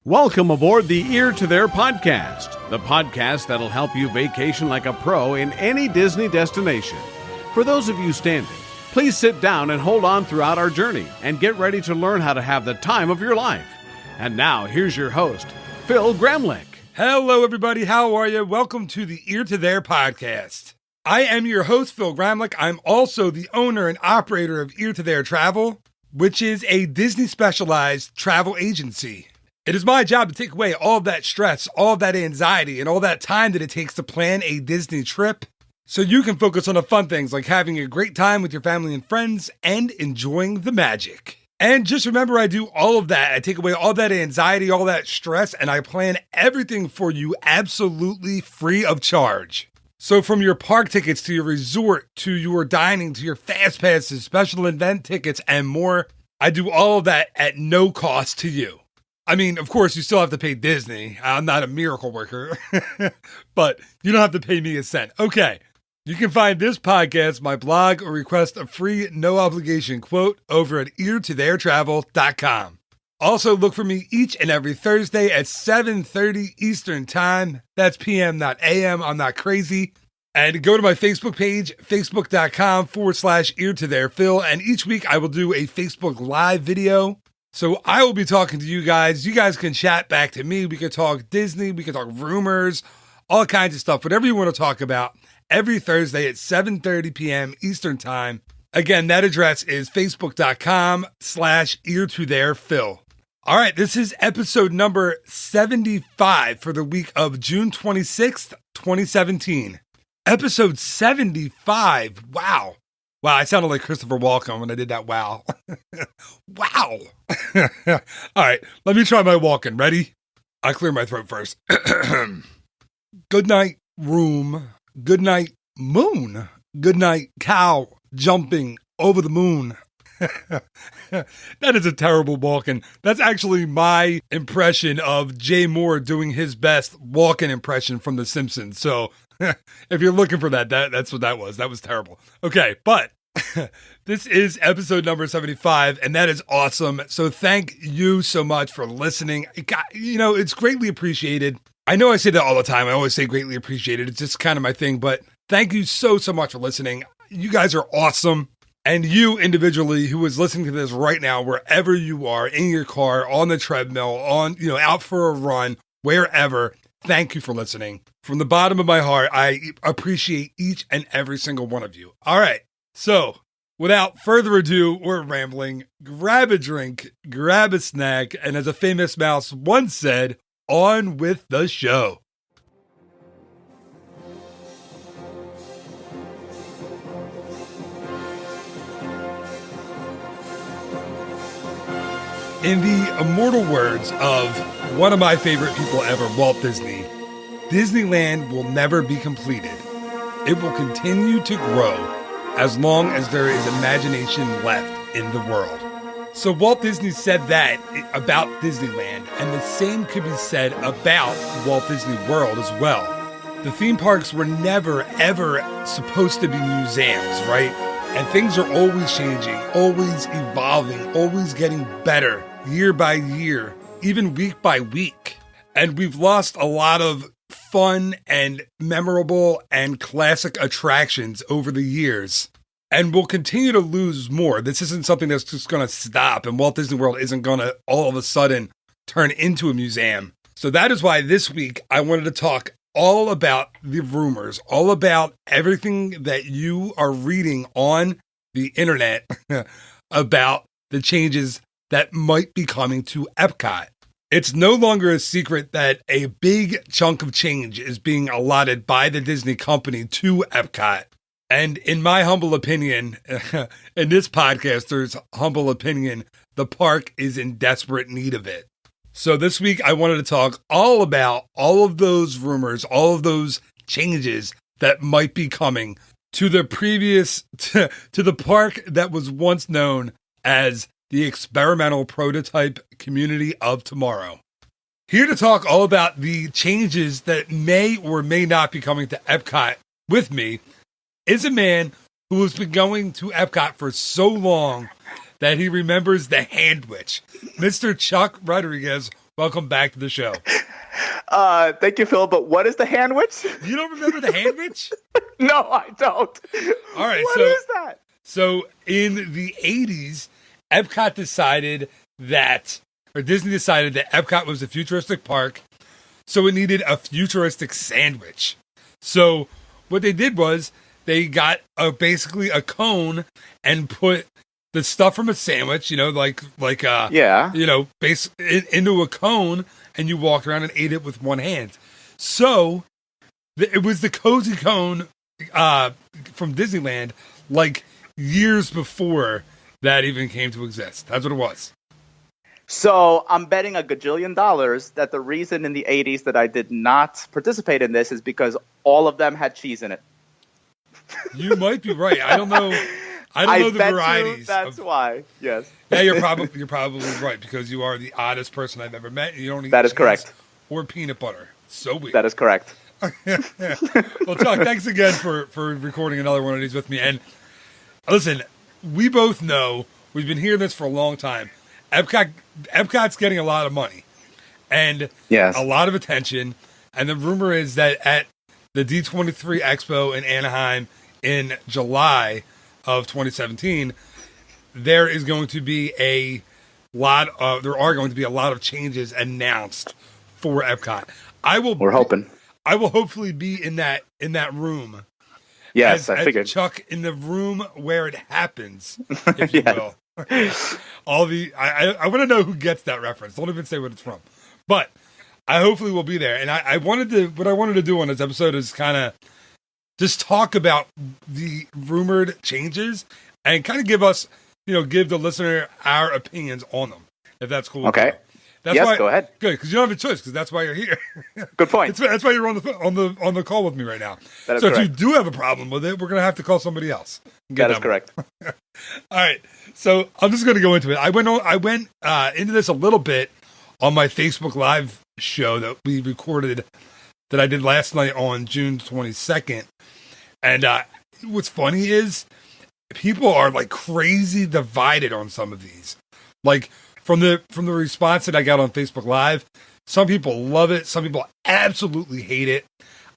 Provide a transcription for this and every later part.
Welcome aboard the Ear to There podcast, the podcast that'll help you vacation like a pro in any Disney destination. For those of you standing, please sit down and hold on throughout our journey and get ready to learn how to have the time of your life. And now, here's your host, Phil Gramlich. Hello, everybody. How are you? Welcome to the Ear to There podcast. I am your host, Phil Gramlich. I'm also the owner and operator of Ear to There Travel, which is a Disney-specialized travel agency. It is my job to take away all of that stress, all of that anxiety, and all that time that it takes to plan a Disney trip so you can focus on the fun things like having a great time with your family and friends and enjoying the magic. And just remember, I do all of that. I take away all that anxiety, all that stress, and I plan everything for you absolutely free of charge. So from your park tickets to your resort, to your dining, to your fast passes, special event tickets, and more, I do all of that at no cost to you. I mean, of course, you still have to pay Disney. I'm not a miracle worker, but you don't have to pay me a cent. Okay, you can find this podcast, my blog, or request a free, no-obligation quote over at eartotheretravel.com. Also, look for me each and every Thursday at 7:30 Eastern Time. That's PM, not AM. I'm not crazy. And go to my Facebook page, facebook.com/eartotherphil. And each week I will do a Facebook Live video. So I will be talking to you guys. You guys can chat back to me. We can talk Disney. We can talk rumors, all kinds of stuff, whatever you want to talk about, every Thursday at 7:30 p.m. Eastern Time. Again, that address is facebook.com/eartotherphil. All right, this is episode number 75 for the week of June 26th, 2017. Episode 75. Wow. Wow, I sounded like Christopher Walken when I did that. Wow. Wow. All right, let me try my walking. Ready? I'll clear my throat first. Good night, room. Good night, moon. Good night, cow jumping over the moon. That is a terrible Walken. That's actually my impression of Jay Moore doing his best Walken impression from The Simpsons. So if you're looking for that's what that was. That was terrible. Okay, but this is episode number 75, and that is awesome. So thank you so much for listening. It's greatly appreciated. I know I say that all the time. I always say greatly appreciated. It's just kind of my thing, but thank you so much for listening. You guys are awesome. And you individually who is listening to this right now, wherever you are, in your car, on the treadmill, out for a run, wherever, thank you for listening. From the bottom of my heart, I appreciate each and every single one of you. All right. So without further ado, we're rambling. Grab a drink, grab a snack, and as a famous mouse once said, on with the show. In the immortal words of one of my favorite people ever, Walt Disney, Disneyland will never be completed. It will continue to grow as long as there is imagination left in the world. So Walt Disney said that about Disneyland, and the same could be said about Walt Disney World as well. The theme parks were never, ever supposed to be museums, right? And things are always changing, always evolving, always getting better, year by year, even week by week. And we've lost a lot of fun and memorable and classic attractions over the years. And we'll continue to lose more. This isn't something that's just going to stop, and Walt Disney World isn't going to all of a sudden turn into a museum. So that is why this week I wanted to talk all about the rumors, all about everything that you are reading on the internet about the changes that might be coming to Epcot. It's no longer a secret that a big chunk of change is being allotted by the Disney company to Epcot. And in my humble opinion, in this podcaster's humble opinion, the park is in desperate need of it. So this week, I wanted to talk all about all of those rumors, all of those changes that might be coming to the to the park that was once known as the experimental prototype community of tomorrow. Here to talk all about the changes that may or may not be coming to Epcot with me is a man who has been going to Epcot for so long that he remembers the hand witch. Mr. Chuck Rodriguez, welcome back to the show. Thank you, Phil. But what is the handwich? You don't remember the handwich? No, I don't. All right, What is that? So in the 80s, Epcot decided that, or Disney decided that Epcot was a futuristic park, so it needed a futuristic sandwich. So what they did was they got basically a cone and put the stuff from a sandwich, into a cone, and you walked around and ate it with one hand. So it was the cozy cone from Disneyland, like years before that even came to exist. That's what it was. So I'm betting $1 gajillion that the reason in the 80s that I did not participate in this is because all of them had cheese in it. You might be right. I don't know. I don't know the varieties. That's why. Yes. Yeah, you're probably right, because you are the oddest person I've ever met. You don't eat that is cheese correct. Or peanut butter. So weird. That is correct. Well, Chuck, thanks again for recording another one of these with me. And listen, we both know, we've been hearing this for a long time, Epcot's getting a lot of money and a lot of attention. And the rumor is that at the D23 Expo in Anaheim in July of 2017, there are going to be a lot of changes announced for Epcot. We're hoping. I will hopefully be in that room. Yes, I figured. Chuck, in the room where it happens, if you will. I want to know who gets that reference. Don't even say what it's from. But I hopefully will be there. And what I wanted to do on this episode is kind of just talk about the rumored changes and kind of give the listener our opinions on them, if that's cool. Okay. Go ahead. Good, because you don't have a choice, because that's why you're here. Good point. That's why you're on the call with me right now. That is so correct. If you do have a problem with it, we're going to have to call somebody else. That is correct. All right. So I'm just going to go into it. I went into this a little bit on my Facebook Live show that we recorded that I did last night on June 22nd. And what's funny is people are like crazy divided on some of these. Like from the response that I got on Facebook Live, some people love it, some people absolutely hate it.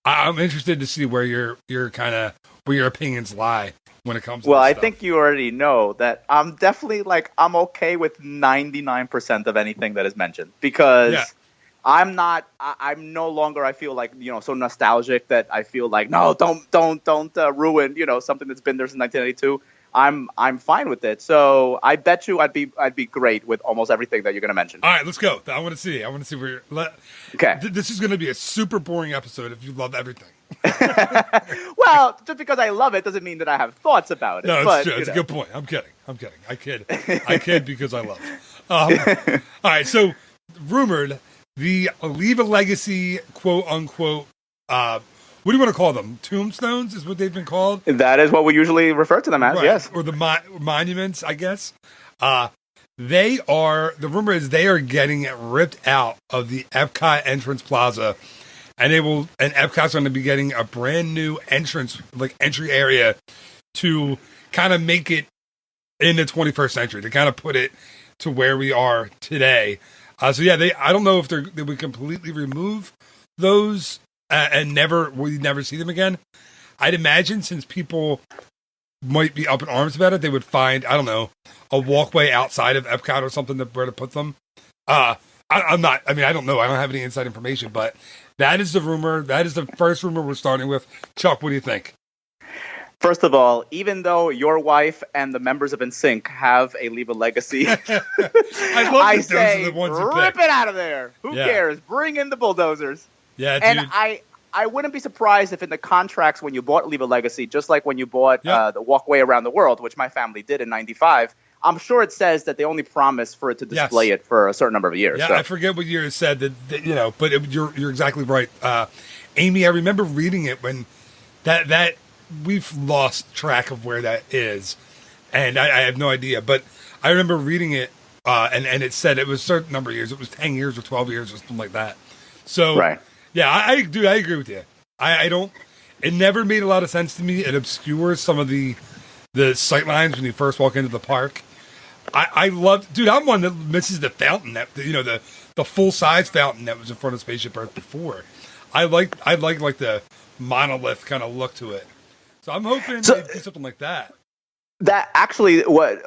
I'm interested to see where your opinions lie when it comes to Well, this I stuff. think you already know that I'm definitely I'm okay with 99% of anything that is mentioned, because I'm no longer, I feel like, so nostalgic that I feel like, no, don't ruin, something that's been there since 1982. I'm fine with it. So I bet you I'd be great with almost everything that you're going to mention. All right, let's go. I want to see where you're. Okay. This is going to be a super boring episode if you love everything. Well, just because I love it doesn't mean that I have thoughts about it. No, it's true. It's a good point. I'm kidding. I kid because I love it. All right, so rumored the Leave a Legacy, quote unquote, what do you want to call them? Tombstones is what they've been called? That is what we usually refer to them as, right. Yes. Or the monuments, I guess. The rumor is they are getting ripped out of the Epcot entrance plaza, and Epcot's going to be getting a brand new entry area to kind of make it in the 21st century, to kind of put it to where we are today. I don't know if they would completely remove those and we never see them again. I'd imagine, since people might be up in arms about it, they would find, I don't know, a walkway outside of Epcot or something where to put them. I don't know. I don't have any inside information, but that is the rumor. That is the first rumor we're starting with. Chuck, what do you think? First of all, even though your wife and the members of NSYNC have a Leave a Legacy, I say, rip it out of there. Who cares? Bring in the bulldozers. Yeah, dude. And I wouldn't be surprised if in the contracts when you bought Leave a Legacy, just like when you bought the Walkway Around the World, which my family did in '95, I'm sure it says that they only promise for it to display it for a certain number of years. Yeah, so. I forget what year it said that but you're exactly right. Amy, I remember reading it when that we've lost track of where that is, and I have no idea. But I remember reading it, and it said it was a certain number of years. It was 10 years or 12 years or something like that. So, right. Yeah, I agree with you. I don't. It never made a lot of sense to me. It obscures some of the sight lines when you first walk into the park. I love, dude. I'm one that misses the fountain. The the full size fountain that was in front of Spaceship Earth before. I like the monolith kind of look to it. So I'm hoping they do something like that. That actually, what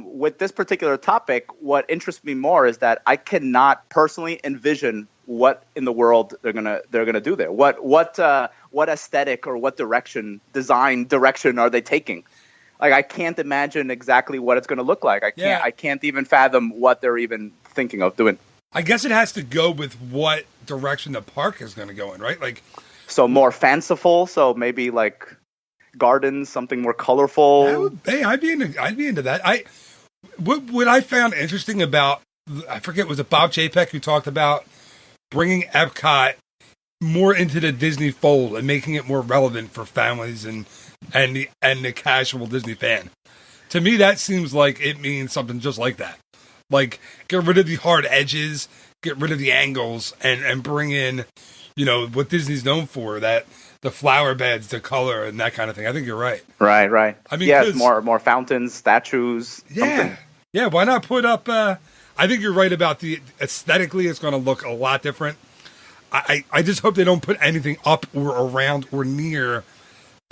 with this particular topic, what interests me more is that I cannot personally envision what in the world they're gonna do there. What aesthetic or what design direction are they taking? Like, I can't imagine exactly what it's gonna look like. I can't even fathom what they're even thinking of doing. I guess it has to go with what direction the park is going to go in, right? Like, so more fanciful. So maybe like gardens, something more colorful. I'd be into that. What I found interesting about, I forget, was it Bob Chapek who talked about bringing Epcot more into the Disney fold and making it more relevant for families and the casual Disney fan. To me, that seems like it means something just like that. Like, get rid of the hard edges, get rid of the angles, and bring in, what Disney's known for, that the flower beds, the color, and that kind of thing. I think you're right. Right. I mean, yes, more fountains, statues. Yeah, something. Yeah. Why not put up? I think you're right about the aesthetically. It's going to look a lot different. I just hope they don't put anything up or around or near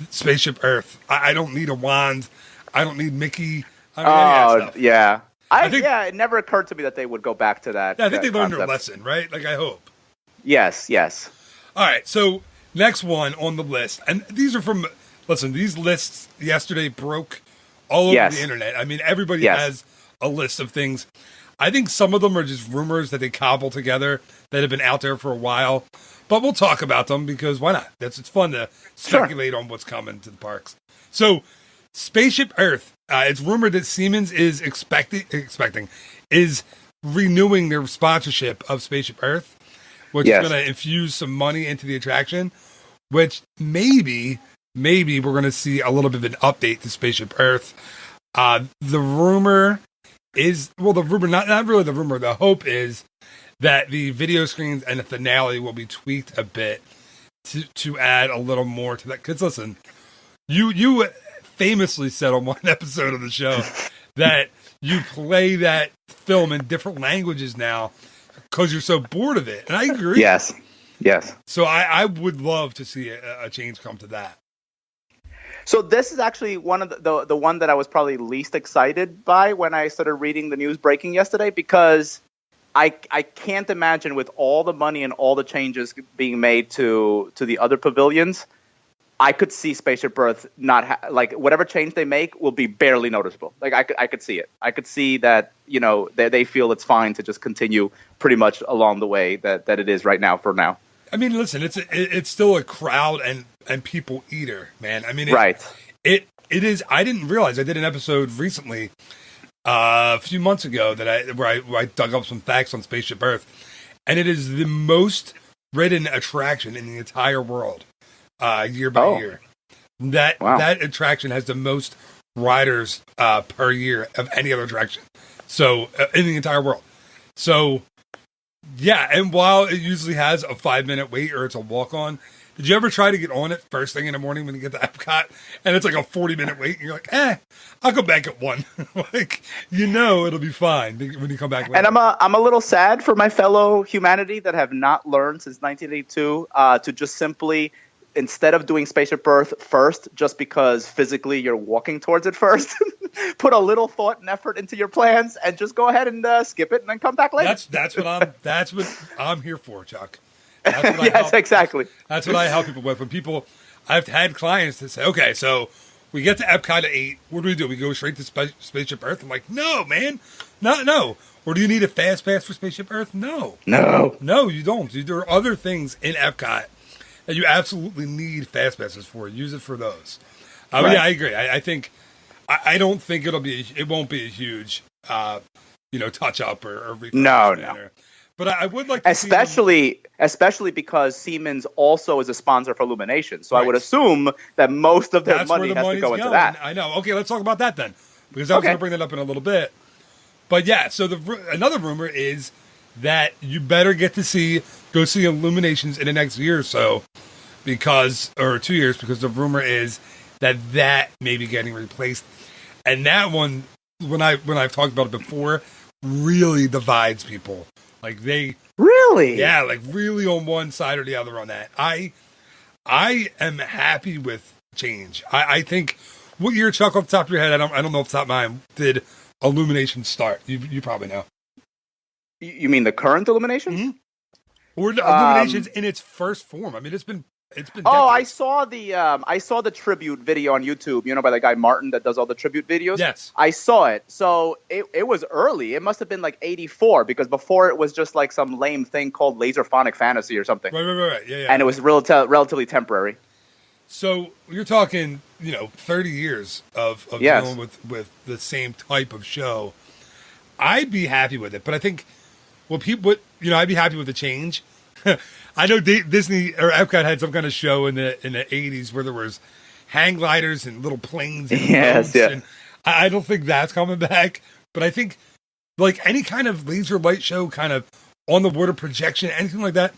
Spaceship Earth. I don't need a wand. I don't need Mickey. I don't need any of that stuff. Yeah. I think it never occurred to me that they would go back to that. Yeah, I think they learned their lesson, right? Like, I hope. Yes. All right, so next one on the list, and these are from, listen, these lists yesterday broke all over the internet. I mean, everybody has a list of things. I think some of them are just rumors that they cobble together that have been out there for a while, but we'll talk about them because why not? It's fun to speculate on what's coming to the parks. So, Spaceship Earth. It's rumored that Siemens is is renewing their sponsorship of Spaceship Earth, which is going to infuse some money into the attraction, which maybe we're going to see a little bit of an update to Spaceship Earth. The rumor is, not really the rumor, the hope is that the video screens and the finale will be tweaked a bit to add a little more to that. Because listen, you famously said on one episode of the show that you play that film in different languages now because you're so bored of it. And I agree. Yes. So I would love to see a change come to that. So this is actually one of the one that I was probably least excited by when I started reading the news breaking yesterday, because I can't imagine, with all the money and all the changes being made to the other pavilions, I could see Spaceship Earth not like whatever change they make will be barely noticeable. Like I could see it. I could see that they feel it's fine to just continue pretty much along the way that it is right now for now. I mean, listen, it's still a crowd and people eater, man. I mean, it is. I didn't realize. I did an episode recently, a few months ago, where I dug up some facts on Spaceship Earth, and it is the most ridden attraction in the entire world. Year by year, that attraction has the most riders per year of any other attraction. So in the entire world. So yeah, and while it usually has a 5-minute wait or it's a walk on, did you ever try to get on it first thing in the morning when you get to Epcot and it's like a 40-minute wait and you're like, I'll go back at 1. Like, it'll be fine when you come back later. And I'm a little sad for my fellow humanity that have not learned since 1982 to just simply, instead of doing Spaceship Earth first, just because physically you're walking towards it first, put a little thought and effort into your plans and just go ahead and skip it and then come back later. That's what I'm here for, Chuck. That's what exactly. That's what I help people with. When I've had clients that say, okay, so we get to Epcot at 8. What do? We go straight to Spaceship Earth? I'm like, no, man, no. Or do you need a fast pass for Spaceship Earth? No, you don't. There are other things in Epcot that you absolutely need fast passes for. Use it for those. Right. Yeah, I agree. I think I don't think it won't be a huge touch up or no. But I would like to especially because Siemens also is a sponsor for Illumination. So I would assume that most of their money has to go into that. I know. Okay, let's talk about that then, because I was going to bring that up in a little bit. But yeah, so another rumor is that you better go see Illuminations in the next year or so, or 2 years, because the rumor is that may be getting replaced. And that one, when I've talked about it before, really divides people Like they really, yeah, like really on one side or the other on that. I am happy with change. I think what year, Chuck, off the top of your head, I don't know off the top of mine, did Illumination start? You probably know. You mean the current Illuminations? Mm-hmm. Or the Illuminations in its first form. I mean, it's been decades. I saw the tribute video on YouTube, by the guy Martin that does all the tribute videos. Yes. I saw it. So it was early. It must have been like 84 because before it was just like some lame thing called Laserphonic Fantasy or something. Right. Yeah. And it was relatively temporary. So you're talking, 30 years of yes. dealing with the same type of show. I'd be happy with it, but I think I'd be happy with the change. I know Disney or Epcot had some kind of show in the 80s where there was hang gliders and little planes and boats, and I don't think that's coming back. But I think like any kind of laser light show, kind of on the water projection, anything like that.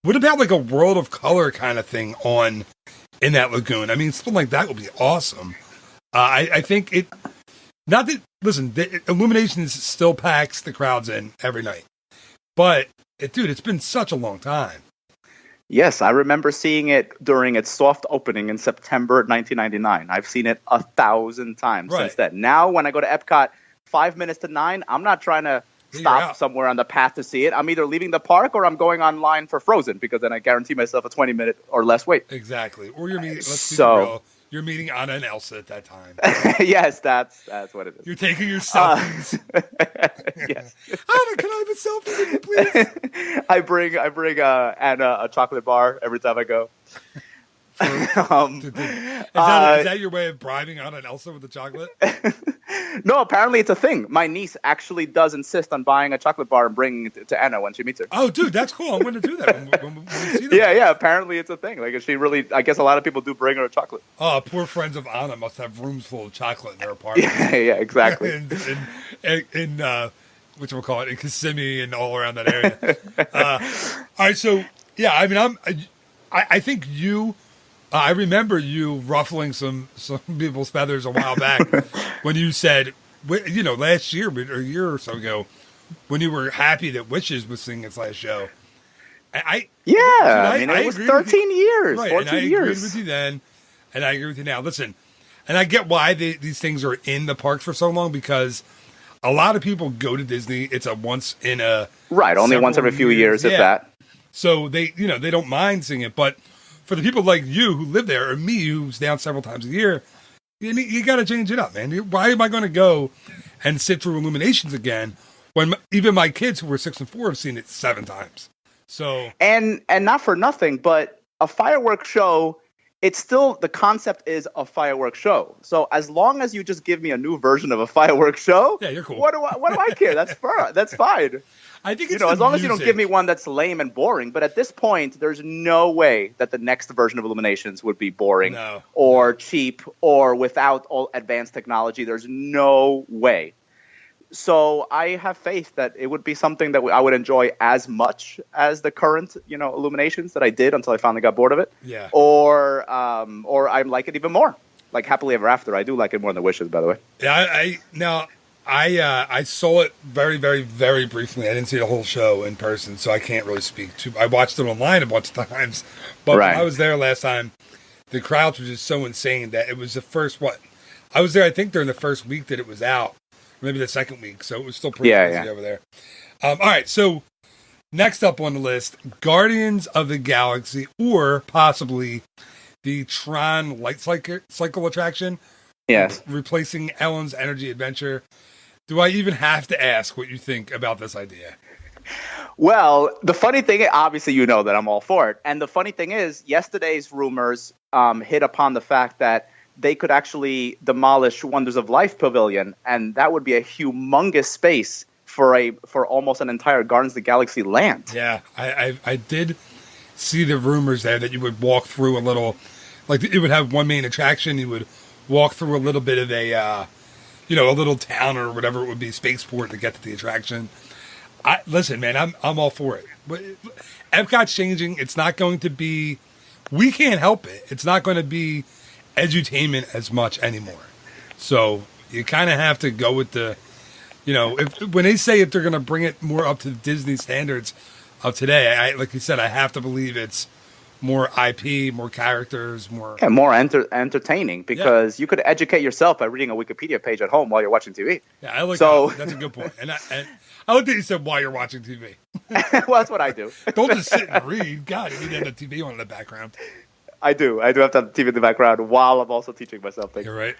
What about like a World of Color kind of thing in that lagoon? I mean, something like that would be awesome. I think it. Not that listen, the Illuminations still packs the crowds in every night, but it's been such a long time. Yes, I remember seeing it during its soft opening in September 1999. I've seen it 1,000 times since then. Now, when I go to Epcot 5 minutes to 9, I'm not trying to stop somewhere on the path to see it. I'm either leaving the park or I'm going online for Frozen because then I guarantee myself a 20-minute or less wait. Exactly. Or you're meeting, let's be real, you're meeting Anna and Elsa at that time. Yes, that's what it is. You're taking your selfies. Yes. Anna, can I have a selfie with you, please? I bring Anna a chocolate bar every time I go. Is that your way of bribing Anna and Elsa with the chocolate? No, apparently it's a thing. My niece actually does insist on buying a chocolate bar and bringing it to Anna when she meets her. Oh, dude, that's cool. I'm going to do that when we see them. Yeah. Apparently it's a thing. Like, she really, I guess a lot of people do bring her a chocolate. Oh, poor friends of Anna must have rooms full of chocolate in their apartments. Yeah, exactly. in whatchamacallit, in Kissimmee and all around that area. All right, so yeah, I mean, I think you. I remember you ruffling some people's feathers a while back when you said, last year or a year or so ago, when you were happy that Wishes was seeing its last show. It was 13 years, right, 14 and I years. agreed with you then, and I agree with you now. Listen, and I get why these things are in the parks for so long, because a lot of people go to Disney. It's a once in a only once every few years, if that. So they don't mind seeing it, but for the people like you who live there, or me who's down several times a year, you got to change it up, man. Why am I going to go and sit through Illuminations again when even my kids who were 6 and 4 have seen it 7 times? So and not for nothing, but a fireworks show, it's still, the concept is a fireworks show. So as long as you just give me a new version of a fireworks show, yeah, you're cool. What do I care? That's fine. I think it's as long as you don't give me one that's lame and boring. But at this point, there's no way that the next version of Illuminations would be boring or cheap or without all advanced technology. There's no way. So I have faith that it would be something that I would enjoy as much as the current, Illuminations that I did until I finally got bored of it. Yeah. Or I like it even more. Like Happily Ever After. I do like it more than Wishes, by the way. Yeah, I saw it very, very, very briefly. I didn't see the whole show in person, so I can't really speak to. I watched it online a bunch of times, but when I was there last time, the crowds were just so insane that it was the first I was there, I think, during the first week that it was out, maybe the second week, so it was still pretty busy over there. All right, so next up on the list, Guardians of the Galaxy, or possibly the Tron Light Cycle attraction. Yes, replacing Ellen's Energy Adventure. Do I even have to ask what you think about this idea? Well, the funny thing, obviously you know that I'm all for it. And the funny thing is, yesterday's rumors hit upon the fact that they could actually demolish Wonders of Life Pavilion, and that would be a humongous space for almost an entire Guardians of the Galaxy land. Yeah, I did see the rumors there that you would walk through a little, like it would have one main attraction, you would walk through a little bit of a little town or whatever it would be, spaceport, to get to the attraction. Listen, man, I'm all for it. But Epcot's changing. It's not going to be. We can't help it. It's not going to be edutainment as much anymore. So you kind of have to go with the when they say if they're going to bring it more up to Disney standards of today, like you said, I have to believe it's more IP, more characters, more entertaining, because you could educate yourself by reading a Wikipedia page at home while you're watching TV. Yeah, I like that. That's a good point. And I like that you said while you're watching TV. Well, that's what I do. Don't just sit and read. God, you need to have the TV on in the background. I do have to have the TV in the background while I'm also teaching myself things. You're right.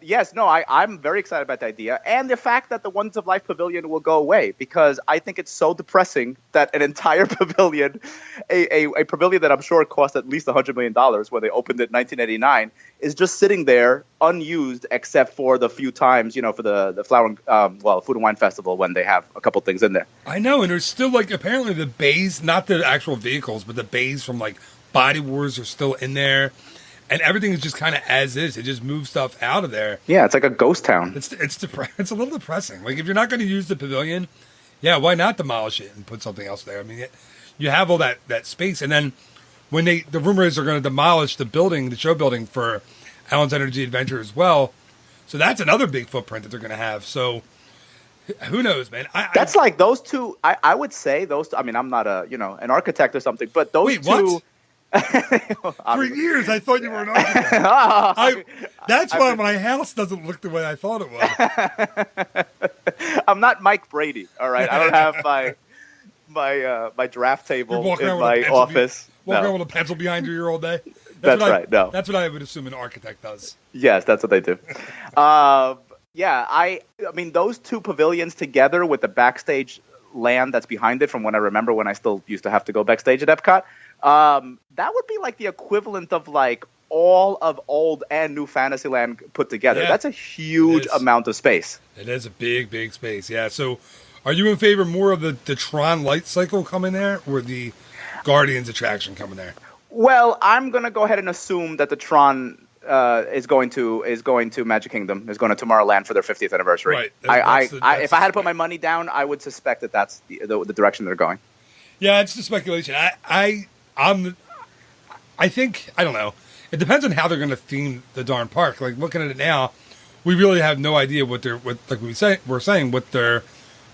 Yes, no, I'm very excited about the idea, and the fact that the Wonders of Life pavilion will go away, because I think it's so depressing that an entire pavilion, a pavilion that I'm sure cost at least $100 million when they opened it in 1989, is just sitting there unused except for the few times, for the Food and Wine Festival when they have a couple things in there. I know, and there's still apparently the bays, not the actual vehicles, but the bays from Body Wars are still in there, and everything is just kind of as is. It just moves stuff out of there. Yeah, it's like a ghost town. It's a little depressing. If you're not going to use the pavilion, yeah, why not demolish it and put something else there? I mean, you have all that space, and then when the rumor is they're going to demolish the show building for Allen's Energy Adventure as well. So that's another big footprint that they're going to have. So who knows, man? That's like those two. I would say those. I mean, I'm not an architect or something, but those two. What? For years, I thought you were an architect. That's why my house doesn't look the way I thought it was. I'm not Mike Brady, all right? I don't have my draft table in my office. Walking around with a pencil behind your ear all day? That's right, no. That's what I would assume an architect does. Yes, that's what they do. Yeah, I mean, those two pavilions together with the backstage land that's behind it, from when I remember when I still used to have to go backstage at Epcot, that would be like the equivalent of all of old and new Fantasyland put together. Yeah, that's a huge amount of space. It is a big, big space. Yeah. So, are you in favor more of the Tron Light Cycle coming there, or the Guardians attraction coming there? Well, I'm gonna go ahead and assume that the Tron is going to Magic Kingdom, is going to Tomorrowland for their 50th anniversary. Right. If I had to put my money down, I would suspect that that's the direction they're going. Yeah, it's the speculation. I think, I don't know. It depends on how they're going to theme the darn park. Looking at it now, we really have no idea what we're saying, what their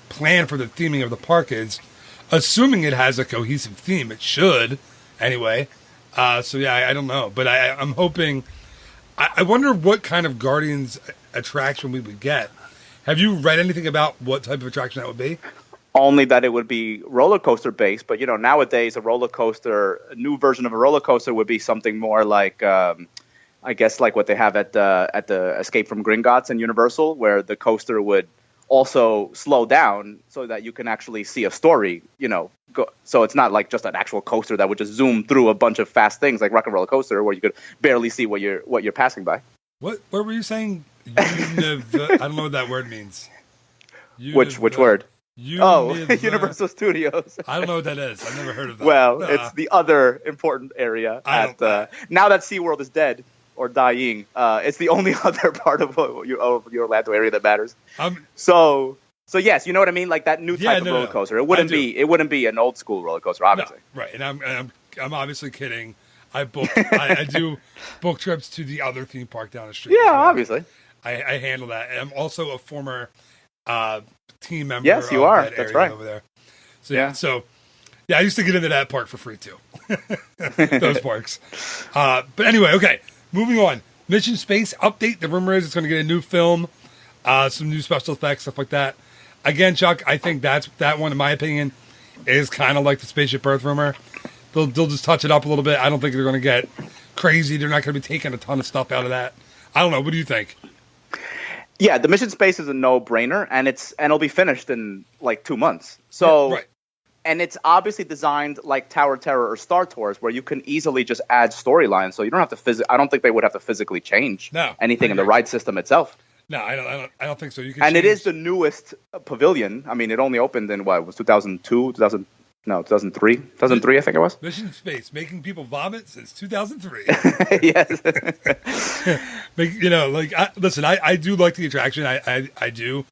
plan for the theming of the park is. Assuming it has a cohesive theme, it should, anyway. So yeah, I don't know, but I'm hoping. I wonder what kind of Guardians attraction we would get. Have you read anything about what type of attraction that would be? Only that it would be roller coaster based, but nowadays a new version of a roller coaster would be something more like, I guess, like what they have at the Escape from Gringotts in Universal, where the coaster would also slow down so that you can actually see a story. So it's not like just an actual coaster that would just zoom through a bunch of fast things like Rock and Roller Coaster, where you could barely see what you're passing by. What were you saying? I don't know what that word means. Which word? Universal Studios. I don't know what that is. I've never heard of that. Well, it's the other important area. Now that SeaWorld is dead or dying, it's the only other part of your Orlando area that matters. So yes, you know what I mean? Like that new type of roller coaster. It wouldn't be an old school roller coaster, obviously. No, right, and I'm obviously kidding. I do book trips to the other theme park down the street. Yeah, obviously. I handle that, and I'm also a former team member. Yes, you are. That's right. Over there. So I used to get into that park for free too. Those parks. But anyway, okay. Moving on. Mission Space update. The rumor is it's going to get a new film, some new special effects, stuff like that. Again, Chuck, I think that one, in my opinion, is kind of like the Spaceship Earth rumor. They'll just touch it up a little bit. I don't think they're going to get crazy. They're not going to be taking a ton of stuff out of that. I don't know. What do you think? Yeah, the Mission Space is a no-brainer, and it'll be finished in like 2 months. So, yeah, right. And it's obviously designed like Tower Terror or Star Tours, where you can easily just add storylines. So you don't have to I don't think they would have to physically change anything in the ride system itself. No, I don't think so. You can. And it is the newest pavilion. I mean, it only opened in what, it was 2002, 2003, I think it was. Mission Space, making people vomit since 2003. Yes. Listen, I do like the attraction. I do.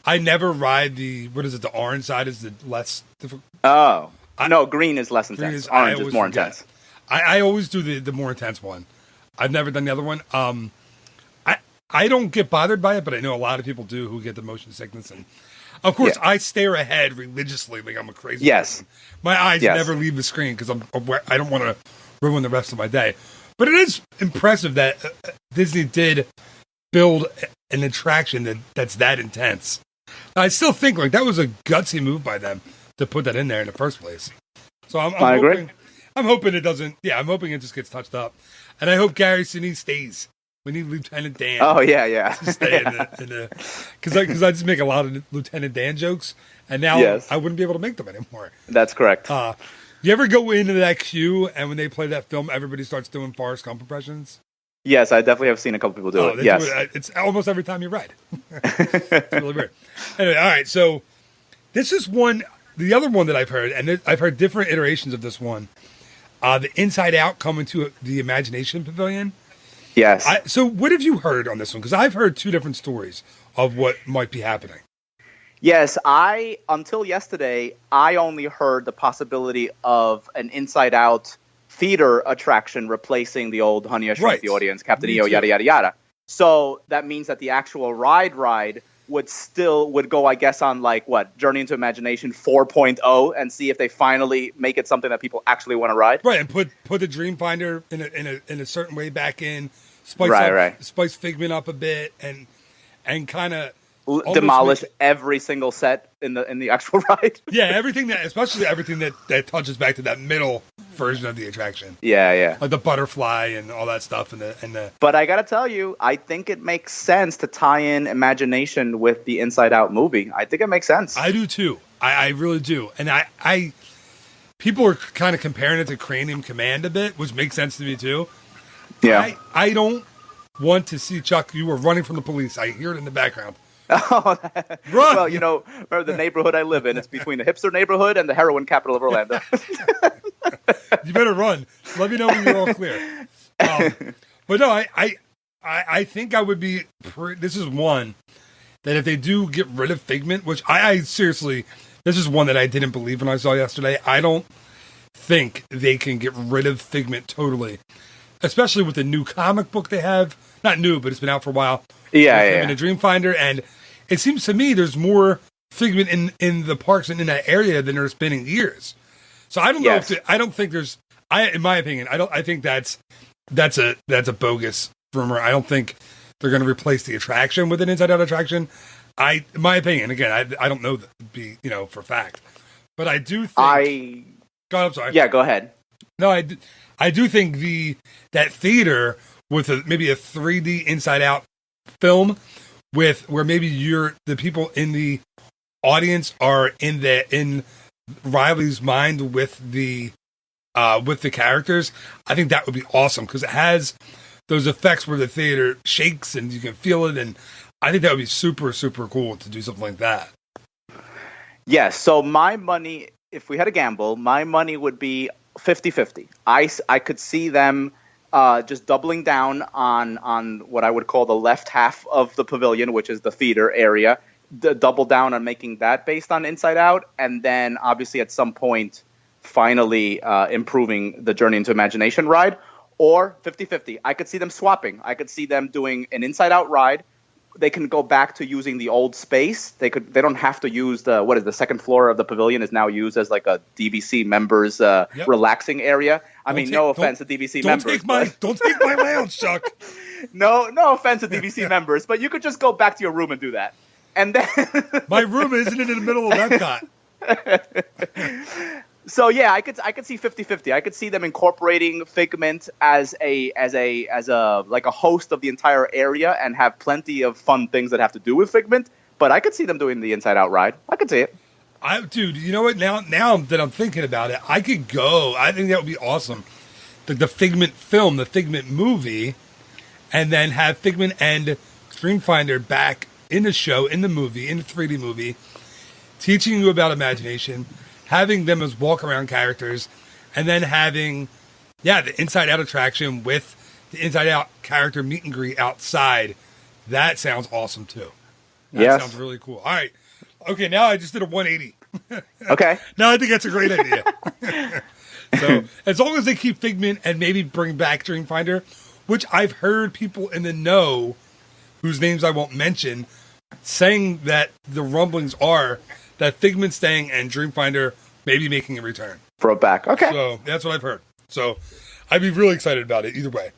I never ride the orange side is the less difficult. Oh. No, green is less intense. Orange is more intense. I always do the more intense one. I've never done the other one. I don't get bothered by it, but I know a lot of people do who get the motion sickness. And of course, I stare ahead religiously like I'm a crazy person. My eyes never leave the screen because I don't want to ruin the rest of my day. But it is impressive that Disney did build an attraction that's that intense. I still think like that was a gutsy move by them to put that in there in the first place. So I agree. I'm hoping it doesn't. Yeah, I'm hoping it just gets touched up, and I hope Gary Sinise stays. We need Lieutenant Dan. Oh yeah. To stay in the because I just make a lot of Lieutenant Dan jokes, and now I wouldn't be able to make them anymore. That's correct. You ever go into that queue and when they play that film, everybody starts doing Forrest Gump impressions? Yes, I definitely have seen a couple people do it. Yes, it's almost every time you ride. It's really weird. Anyway, all right. So this is one. The other one that I've heard, and I've heard different iterations of this one. The Inside Out coming to the Imagination Pavilion. Yes. So what have you heard on this one? Because I've heard two different stories of what might be happening. Yes, until yesterday, I only heard the possibility of an Inside Out theater attraction replacing the old Honey, I Shrunk the Audience, Captain EO, yada, yada, yada. So that means that the actual ride would go, I guess, on like what, Journey into Imagination 4.0 and see if they finally make it something that people actually want to ride. Right, and put the Dreamfinder in a certain way back in, spice Figment up a bit, and kind of demolish every single set in the actual ride. Yeah, especially everything that touches back to that middle version of the attraction. Yeah. Like the butterfly and all that stuff and the But I gotta tell you, I think it makes sense to tie in Imagination with the Inside Out movie. I think it makes sense. I do too. I really do. And I people are kind of comparing it to Cranium Command a bit, which makes sense to me too. Yeah. I don't want to see Chuck, you were running from the police. I hear it in the background. Oh, run! Well, remember the neighborhood I live in? It's between the hipster neighborhood and the heroin capital of Orlando. You better run. Let me know when you're all clear. But no, I think I would be. This is one that if they do get rid of Figment, which I seriously, this is one that I didn't believe when I saw yesterday. I don't think they can get rid of Figment totally, especially with the new comic book they have. Not new, but it's been out for a while. Yeah. And a Dreamfinder, and it seems to me there's more Figment in the parks and in that area than there's been in years. So I don't know I don't think there's. In my opinion, I think that's a bogus rumor. I don't think they're going to replace the attraction with an Inside Out attraction. In my opinion, again, I don't know that to be for fact, but I do think. God, I'm sorry. Yeah, go ahead. No, I do think that theater with maybe a 3D Inside Out film where maybe the people in the audience are in Riley's mind with the characters. I think that would be awesome because it has those effects where the theater shakes and you can feel it, and I think that would be super, super cool to do something like that. Yes, so my money, if we had a gamble, my money would be 50-50. I could see them just doubling down on what I would call the left half of the pavilion, which is the theater area, double down on making that based on Inside Out, and then obviously at some point finally improving the Journey into Imagination ride, or 50-50. I could see them swapping. I could see them doing an Inside Out ride. They can go back to using the old space. They don't have to use the second floor of the pavilion is now used as like a DVC members relaxing area. No offense to DVC members. Don't take my lounge, Chuck. No offense to DVC members, but you could just go back to your room and do that. And then my room isn't in the middle of Epcot. So yeah, I could see 50-50. I could see them incorporating Figment as a like a host of the entire area and have plenty of fun things that have to do with Figment. But I could see them doing the Inside Out ride. I could see it. Dude, you know what? Now that I'm thinking about it, I could go. I think that would be awesome. The Figment film, the Figment movie, and then have Figment and Dreamfinder back in the show, in the movie, in the 3D movie, teaching you about imagination, having them as walk-around characters, and then having, the Inside Out attraction with the Inside Out character meet and greet outside. That sounds awesome, too. That sounds really cool. All right. Okay, now I just did a 180. Okay. Now I think that's a great idea. So, as long as they keep Figment and maybe bring back Dreamfinder, which I've heard people in the know whose names I won't mention, saying that the rumblings are that Figment's staying and Dreamfinder may be making a return. Brought back. Okay. So that's what I've heard. So I'd be really excited about it either way.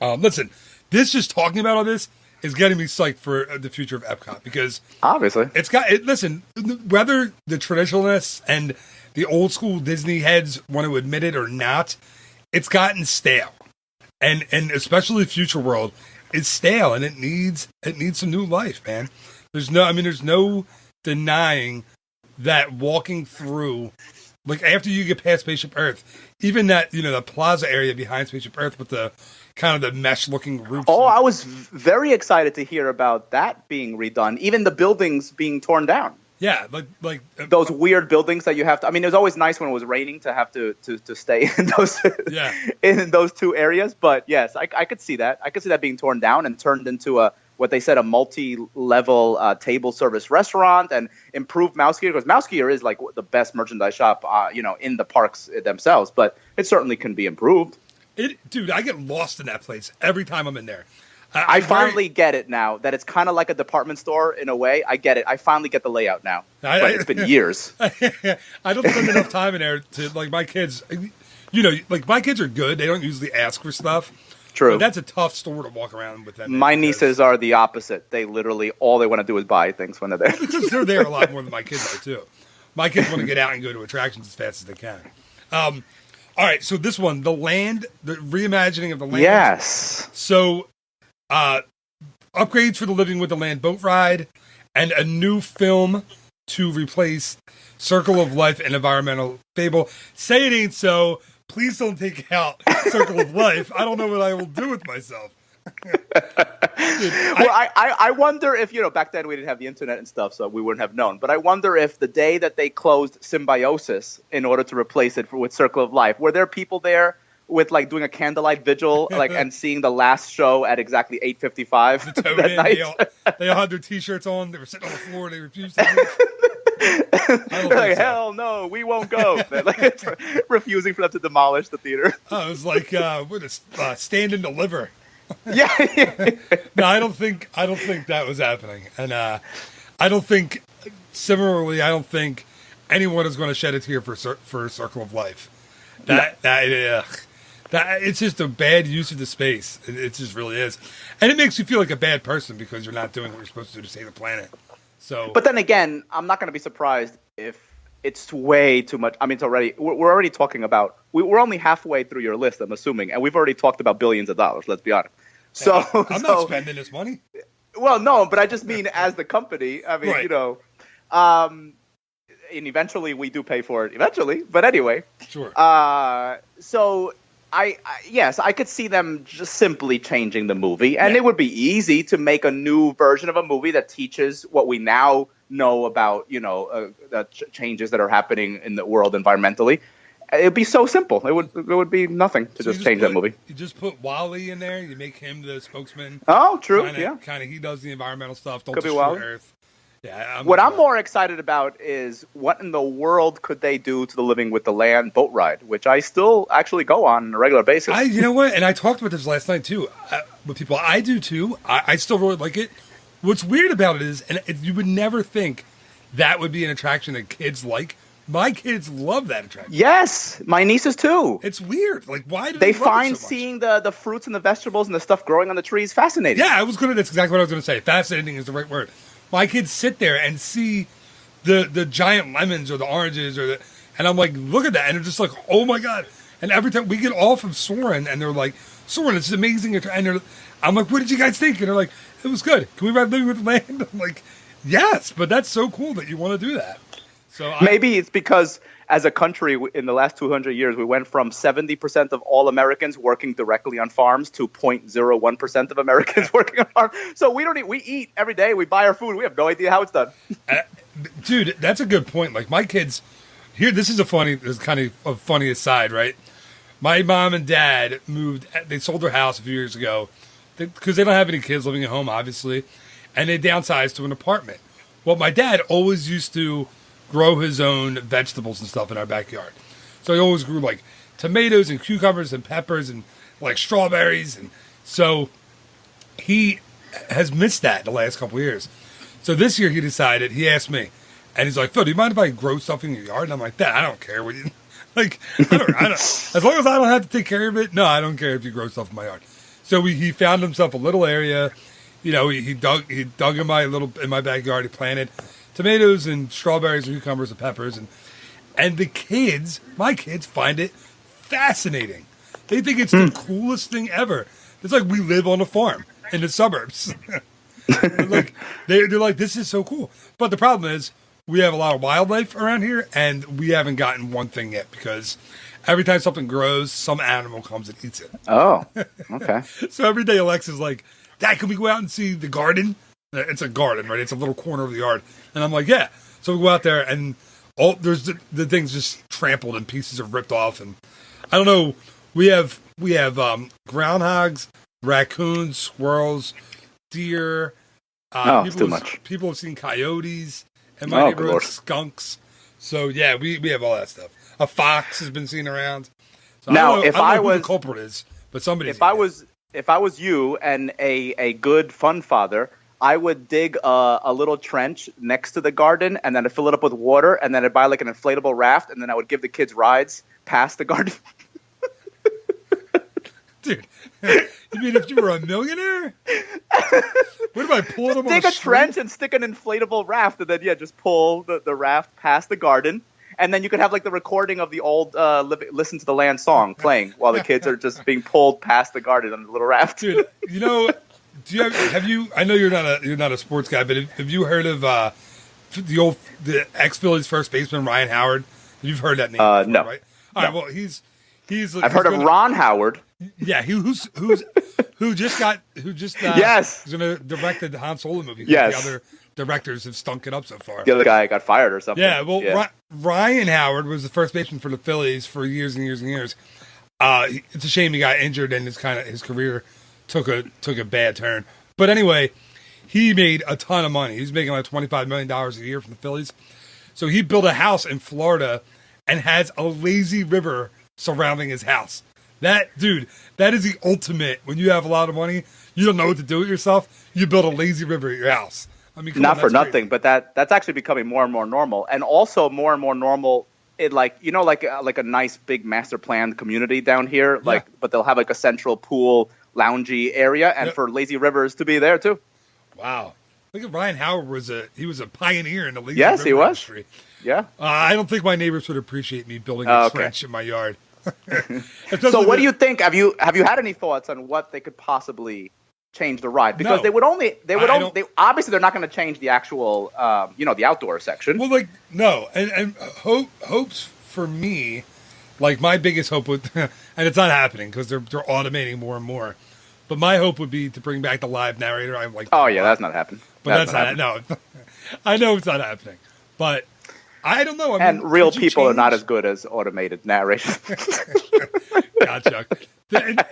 Listen, this just talking about all this is getting me psyched for the future of Epcot because obviously it's got it. Listen, whether the traditionalists and the old school Disney heads want to admit it or not, it's gotten stale, and especially Future World is stale, and it needs some new life, man. There's no denying that walking through, like after you get past Spaceship Earth, even that the plaza area behind Spaceship Earth with the kind of the mesh looking roofs. Oh, I was very excited to hear about that being redone. Even the buildings being torn down. Yeah, like those weird buildings that you have to. I mean, it was always nice when it was raining to have to stay in those in those two areas. But yes, I could see that. I could see that being torn down and turned into what they said a multi-level table service restaurant and improved Mouse Gear, because Mouse Gear is like the best merchandise shop in the parks themselves. But it certainly can be improved. Dude, I get lost in that place every time I'm in there. I finally get it now, that it's kind of like a department store in a way. I get it. I finally get the layout now. But it's been years. I don't spend enough time in there to, like, my kids. Like, my kids are good. They don't usually ask for stuff. True. But that's a tough store to walk around with them. My nieces are the opposite. They literally, all they want to do is buy things when they're there. Because they're there a lot more than my kids are, too. My kids want to get out and go to attractions as fast as they can. All right, so this one, the reimagining of the land. Yes. So, upgrades for the Living with the Land boat ride, and a new film to replace Circle of Life and Environmental Fable. Say it ain't so. Please don't take out Circle of Life. I don't know what I will do with myself. Dude, I wonder if, back then we didn't have the internet and stuff, so we wouldn't have known. But I wonder if the day that they closed Symbiosis in order to replace it with Circle of Life, were there people there with like doing a candlelight vigil, like and seeing the last show at exactly 8:55 that night? They all had their T-shirts on. They were sitting on the floor. They refused to move. They're like, hell no, we won't go. They're like, refusing for them to demolish the theater. Oh, it was like stand and deliver. Yeah. No, I don't think that was happening, and I don't think anyone is going to shed a tear for Circle of Life. That it's just a bad use of the space. It just really is, and it makes you feel like a bad person because you're not doing what you're supposed to do to save the planet. So, but then again, I'm not going to be surprised if it's way too much. I mean, we're already talking about. We're only halfway through your list, I'm assuming, and we've already talked about billions of dollars. Let's be honest. So I'm not spending this money. Well, no, but I just mean as the company. I mean, right. And eventually we do pay for it. Eventually, but anyway. Sure. So I could see them just simply changing the movie, and it would be easy to make a new version of a movie that teaches what we now know about, the changes that are happening in the world environmentally. It would be so simple. It would be nothing to just change that movie. You just put Wally in there. You make him the spokesman. Oh, true. Kind of. He does the environmental stuff. Don't could destroy be Wally. Earth. Yeah. I'm more excited about is what in the world could they do to the Living with the Land boat ride, which I still actually go on a regular basis. You know what? And I talked about this last night too with people. I do too. I still really like it. What's weird about it is, and you would never think that would be an attraction that kids like. My kids love that attraction. Yes, my nieces too. It's weird. Like, why do they love find it so much? Seeing the fruits and the vegetables and the stuff growing on the trees fascinating? Yeah, that's exactly what I was going to say. Fascinating is the right word. My kids sit there and see the giant lemons or the oranges and I'm like, look at that, and they're just like, oh my god! And every time we get off of Soarin', and they're like, Soarin', it's amazing. And I'm like, what did you guys think? And they're like, it was good. Can we ride Living with the Land? I'm like, yes, but that's so cool that you want to do that. So maybe it's because as a country in the last 200 years, we went from 70% of all Americans working directly on farms to 0.01% of Americans working on farms. So we eat every day. We buy our food. We have no idea how it's done. Dude, that's a good point. Like my kids here, this is kind of a funny aside, right? My mom and dad they sold their house a few years ago because they don't have any kids living at home, obviously, and they downsized to an apartment. Well, my dad always used to grow his own vegetables and stuff in our backyard. So he always grew like tomatoes and cucumbers and peppers and like strawberries. And so he has missed that the last couple of years. So this year he asked me, and he's like, Phil, do you mind if I grow stuff in your yard? And I'm like, Dad, I don't care. What you, like, I don't, as long as I don't have to take care of it, no, I don't care if you grow stuff in my yard. So he found himself a little area. You know, he dug in my backyard. He planted tomatoes and strawberries and cucumbers and peppers. And the kids, my kids, find it fascinating. They think it's the coolest thing ever. It's like we live on a farm in the suburbs. they're like, this is so cool. But the problem is we have a lot of wildlife around here, and we haven't gotten one thing yet because every time something grows, some animal comes and eats it. Oh, okay. So every day Alexa's like, Dad, can we go out and see the garden? It's a garden, right? It's a little corner of the yard. And I'm like, yeah. So we go out there, and there's the things just trampled and pieces are ripped off. And I don't know. We have groundhogs, raccoons, squirrels, deer. It's too much. People have seen coyotes in my neighborhood, skunks. So yeah, we have all that stuff. A fox has been seen around. So now, I don't know who the culprit is, but somebody. If I was you and a good fun father, I would dig a little trench next to the garden, and then I'd fill it up with water, and then I'd buy like an inflatable raft, and then I would give the kids rides past the garden. Dude, you mean if you were a millionaire? What if I pulled them on dig a trench and stick an inflatable raft, and then just pull the raft past the garden, and then you could have like the recording of the old "Listen to the Land" song playing while the kids are just being pulled past the garden on the little raft. Dude, you know, have you? I know you're not a sports guy, but have you heard of the ex-Phillies first baseman Ryan Howard? You've heard that name? Before, no. Right? All right. Well, he's. I've heard of Ron Howard. Yeah, who just yes, is going to direct the Han Solo movie. Yes, the other directors have stunk it up so far. The other guy got fired or something. Yeah, well, Ryan Howard was the first baseman for the Phillies for years and years and years. It's a shame he got injured and his career took a bad turn. But anyway, he made a ton of money. He's making like $25 million a year from the Phillies. So he built a house in Florida and has a lazy river surrounding his house. That is the ultimate. When you have a lot of money, you don't know what to do with yourself. You build a lazy river at your house. I mean, not for nothing, but that's actually becoming more and more normal, and also more and more normal. It like a nice big master planned community down here, but they'll have like a central pool, loungy area, and for lazy rivers to be there too. Wow, look at Ryan Howard was a pioneer in the lazy river industry. Yeah, I don't think my neighbors would appreciate me building a trench in my yard. So what do you think? Have you had any thoughts on what they could possibly change the ride? Because they would obviously they're not going to change the actual the outdoor section. Well, and hopes for me, like my biggest hope would, and it's not happening because they're automating more and more. But my hope would be to bring back the live narrator. I'm like, that's not happening. But that's not no. I know it's not happening, but. I don't know. And real people are not as good as automated narration. Gotcha.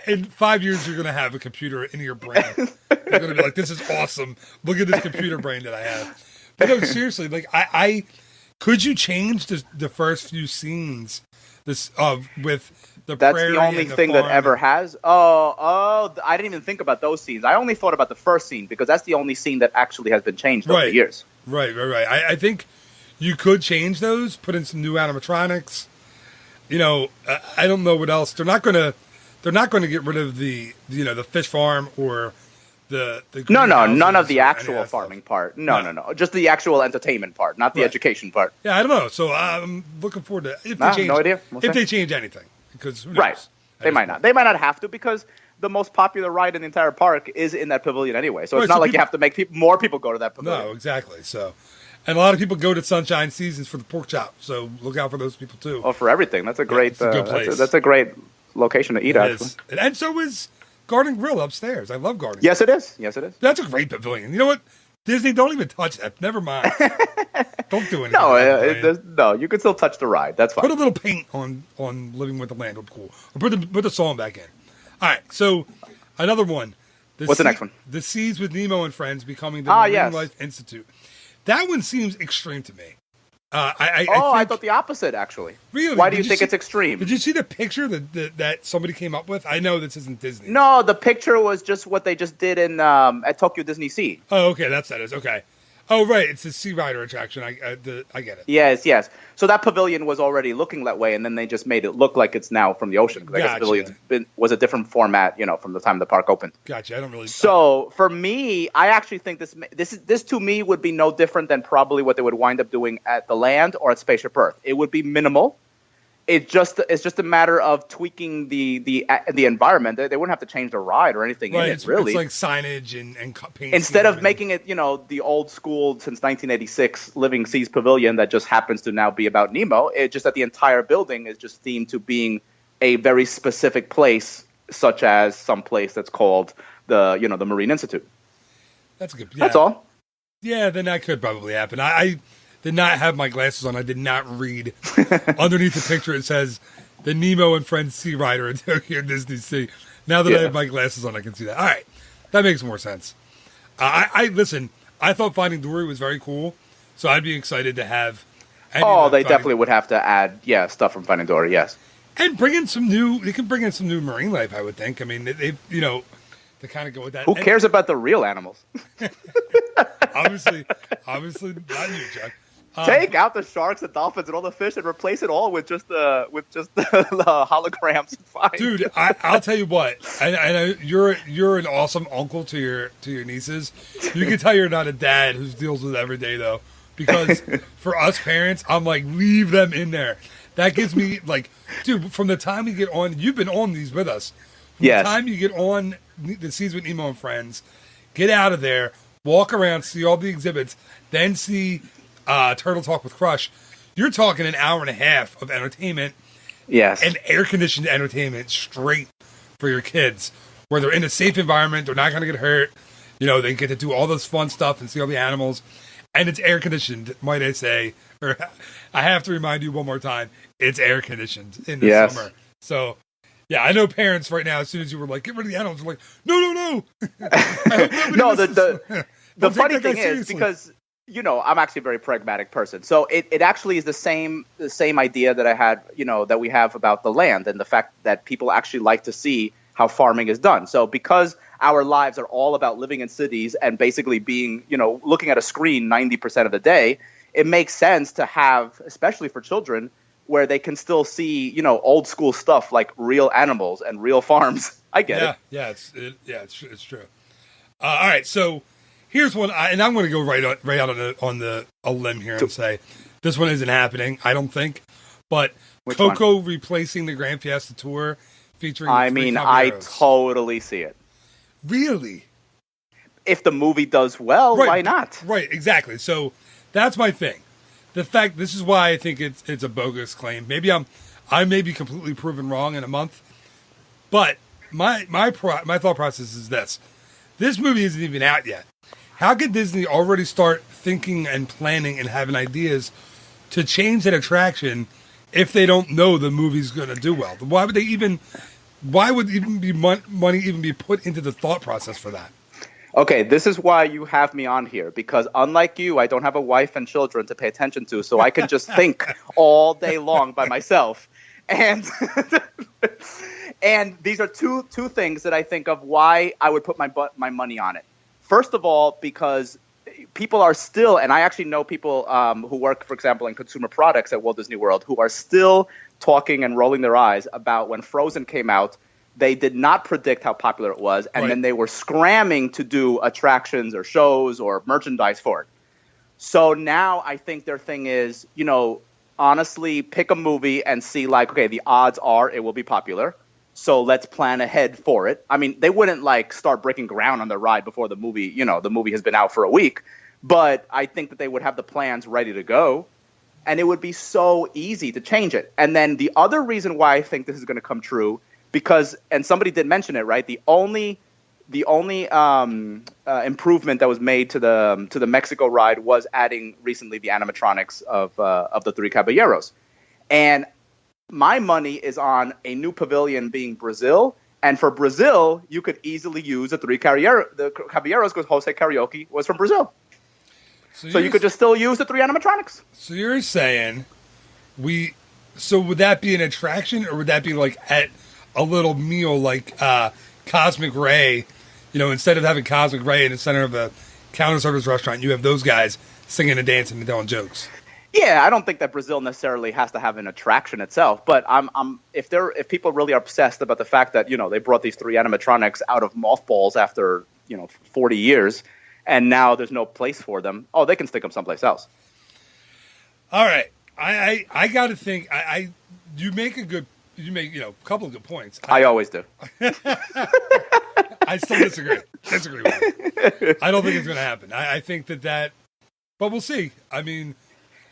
In 5 years, you're going to have a computer in your brain. You're going to be like, this is awesome. Look at this computer brain that I have. But no, seriously, like, I could you change the first few scenes with the That's prairie the only thing that ever has. I didn't even think about those scenes. I only thought about the first scene because that's the only scene that actually has been changed over the years. Right. I think you could change those, put in some new animatronics. I don't know what else. They're not going to get rid of the fish farm or the No, none of the actual farming part. No. Just the actual entertainment part, not the education part. Yeah, I don't know. So I'm looking forward to if they change. No idea. If they change anything, because who knows? Right, they might not. They might not have to because the most popular ride in the entire park is in that pavilion anyway. So it's not like you have to make more people go to that pavilion. No, exactly. So. And a lot of people go to Sunshine Seasons for the pork chop, so look out for those people too. Oh, for everything. That's a great, good place. That's a great location to eat, actually. And so is Garden Grill upstairs. I love Garden Grill. Yes, it is. That's a great pavilion. You know what? Disney, don't even touch that. Never mind. Don't do anything. No, you can still touch the ride. That's fine. Put a little paint on Living with the Land. Would be cool. Or put the song back in. All right, so another one. What's the next one? The Seas with Nemo and Friends becoming the Marine Life Institute. That one seems extreme to me. I thought the opposite, actually. Really? Why do you think it's extreme? Did you see the picture that somebody came up with? I know this isn't Disney. No, the picture was just what they just did in at Tokyo Disney Sea. Oh, okay, that is okay. Oh, right, it's a Sea Rider attraction. I get it. Yes. So that pavilion was already looking that way, and then they just made it look like it's now from the ocean. Because I guess the pavilion was a different format, from the time the park opened. Gotcha. I don't really. So for me, I actually think this to me would be no different than probably what they would wind up doing at the Land or at Spaceship Earth. It would be minimal. It's just a matter of tweaking the environment. They wouldn't have to change the ride or anything in it, really. It's like signage and paint. Instead of making it, the old school since 1986 Living Seas Pavilion that just happens to now be about Nemo, it's just that the entire building is just themed to being a very specific place, such as some place that's called the Marine Institute. That's good. Yeah. That's all. Yeah, then that could probably happen. I did not have my glasses on. I did not read. Underneath the picture, it says the Nemo and Friends Sea Rider at Tokyo Disney Sea. Now that I have my glasses on, I can see that. All right. That makes more sense. Listen, I thought Finding Dory was very cool, so I'd be excited to have. They definitely would have to add, stuff from Finding Dory, yes. And bring in some new, they can bring in some new marine life, I would think. I mean, they to kind of go with that. Who cares about the real animals? obviously not you, Chuck. Take out the sharks, the dolphins, and all the fish, and replace it all with just the holograms. Fine. Dude, I'll tell you what. I you're an awesome uncle to your nieces. You can tell you're not a dad who deals with it every day though, because for us parents, I'm like, leave them in there. That gives me like, dude. From the time we get on, you've been on these with us. From the time you get on the Seas with Nemo and Friends, get out of there, walk around, see all the exhibits, then see. Turtle Talk with Crush, you're talking an hour and a half of entertainment. Yes. And air-conditioned entertainment straight for your kids, where they're in a safe environment, they're not going to get hurt, they get to do all this fun stuff and see all the animals, and it's air-conditioned, might I say, or I have to remind you one more time, it's air-conditioned in the summer. So, yeah, I know parents right now, as soon as you were like, get rid of the animals, they're like, no. No, the funny thing is, because... I'm actually a very pragmatic person. So it actually is the same idea that I had, that we have about the Land and the fact that people actually like to see how farming is done. So because our lives are all about living in cities and basically being, looking at a screen 90% of the day, it makes sense to have, especially for children, where they can still see, old school stuff like real animals and real farms. I get it. Yeah, it's true. All right, so here's one, and I'm going to go right out on a limb here and say this one isn't happening. I don't think, but Which Coco one? Replacing the Grand Fiesta Tour featuring. I totally see it. Really? If the movie does well, right, why not? Right, exactly. So that's my thing. The fact, this is why I think it's a bogus claim. Maybe I may be completely proven wrong in a month, but my thought process is this: this movie isn't even out yet. How could Disney already start thinking and planning and having ideas to change that attraction if they don't know the movie's going to do well? Why would money even be put into the thought process for that? Okay, this is why you have me on here, because unlike you, I don't have a wife and children to pay attention to, so I can just think all day long by myself. And and these are two things that I think of why I would put my money on it. First of all, because people are still, and I actually know people who work, for example, in consumer products at Walt Disney World, who are still talking and rolling their eyes about when Frozen came out. They did not predict how popular it was, and then they were scramming to do attractions or shows or merchandise for it. So now I think their thing is, honestly, pick a movie and see, like, okay, the odds are it will be popular, so let's plan ahead for it. I mean, they wouldn't, start breaking ground on the ride before the movie, the movie has been out for a week, but I think that they would have the plans ready to go, and it would be so easy to change it. And then the other reason why I think this is going to come true, because, and somebody did mention it, right? The only improvement that was made to the Mexico ride was adding recently the animatronics of the Three Caballeros, and my money is on a new pavilion being Brazil, and for Brazil you could easily use the Caballeros because Jose Karaoke was from Brazil. So you could just still use the 3 animatronics. So you're saying so would that be an attraction, or would that be like at a little meal like Cosmic Ray? Instead of having Cosmic Ray in the center of a counter service restaurant, you have those guys singing and dancing and telling jokes. Yeah, I don't think that Brazil necessarily has to have an attraction itself, but if people really are obsessed about the fact that they brought these 3 animatronics out of mothballs after 40 years, and now there's no place for them, they can stick them someplace else. All right, I got to think. You make a couple of good points. I always do. I still disagree with you. I don't think it's going to happen. I think that, but we'll see. I mean,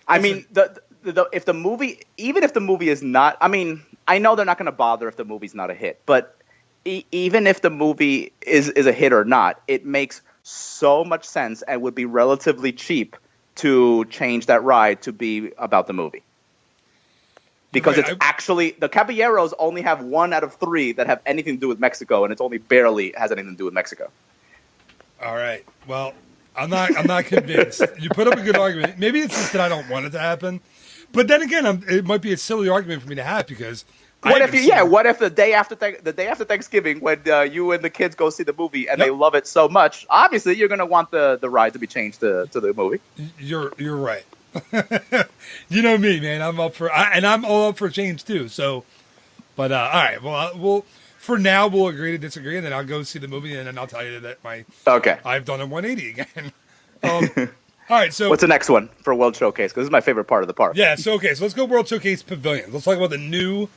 if the movie, even if the movie is not, I know they're not going to bother if the movie's not a hit, but even if the movie is a hit or not, it makes so much sense and would be relatively cheap to change that ride to be about the movie. Because it's actually, the Caballeros only have 1 out of 3 that have anything to do with Mexico, and it's only barely has anything to do with Mexico. All right. Well, I'm not convinced. You put up a good argument. Maybe it's just that I don't want it to happen. But then again, it might be a silly argument for me to have because what if the day after Thanksgiving, when you and the kids go see the movie and they love it so much, obviously you're going to want the ride to be changed to the movie. You're right. You know me, man. I'm all up for change too. So, but all right. Well, for now we'll agree to disagree, and then I'll go see the movie, and then I'll tell you that I've done a 180 again. All right. So what's the next one for World Showcase? Because this is my favorite part of the park. Yeah. So let's go World Showcase Pavilion. Let's talk about the new.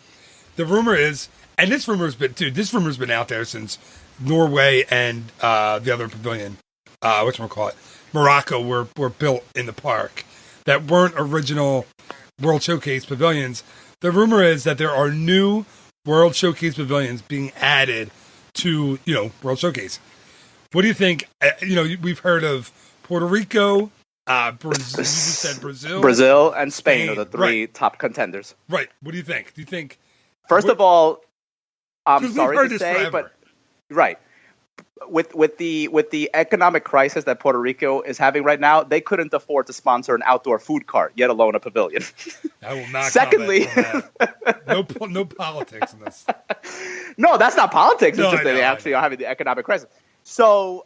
The rumor is, and this rumor's been out there since Norway and the other pavilion, whatchamacallit, Morocco, were built in the park that weren't original World Showcase pavilions. The rumor is that there are new World Showcase pavilions being added to, World Showcase. What do you think? We've heard of Puerto Rico, Brazil, you just said Brazil and Spain are the 3 top contenders. Right. What do you think? Do you think? First of all, I'm sorry to say, but right. With the economic crisis that Puerto Rico is having right now, they couldn't afford to sponsor an outdoor food cart, yet alone a pavilion. I will not. Secondly, no politics in this. No, that's not politics. It's just that they actually are having the economic crisis. So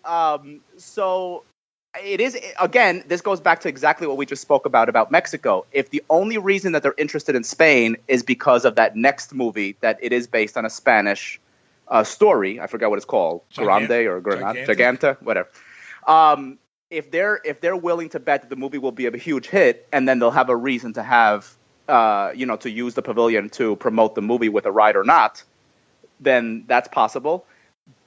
it is, again, this goes back to exactly what we just spoke about Mexico. If the only reason that they're interested in Spain is because of that next movie that it is based on a Spanish story, I forgot what it's called, Grande or Giganta, whatever. If they're willing to bet that the movie will be a huge hit, and then they'll have a reason to have, to use the pavilion to promote the movie with a ride or not, then that's possible.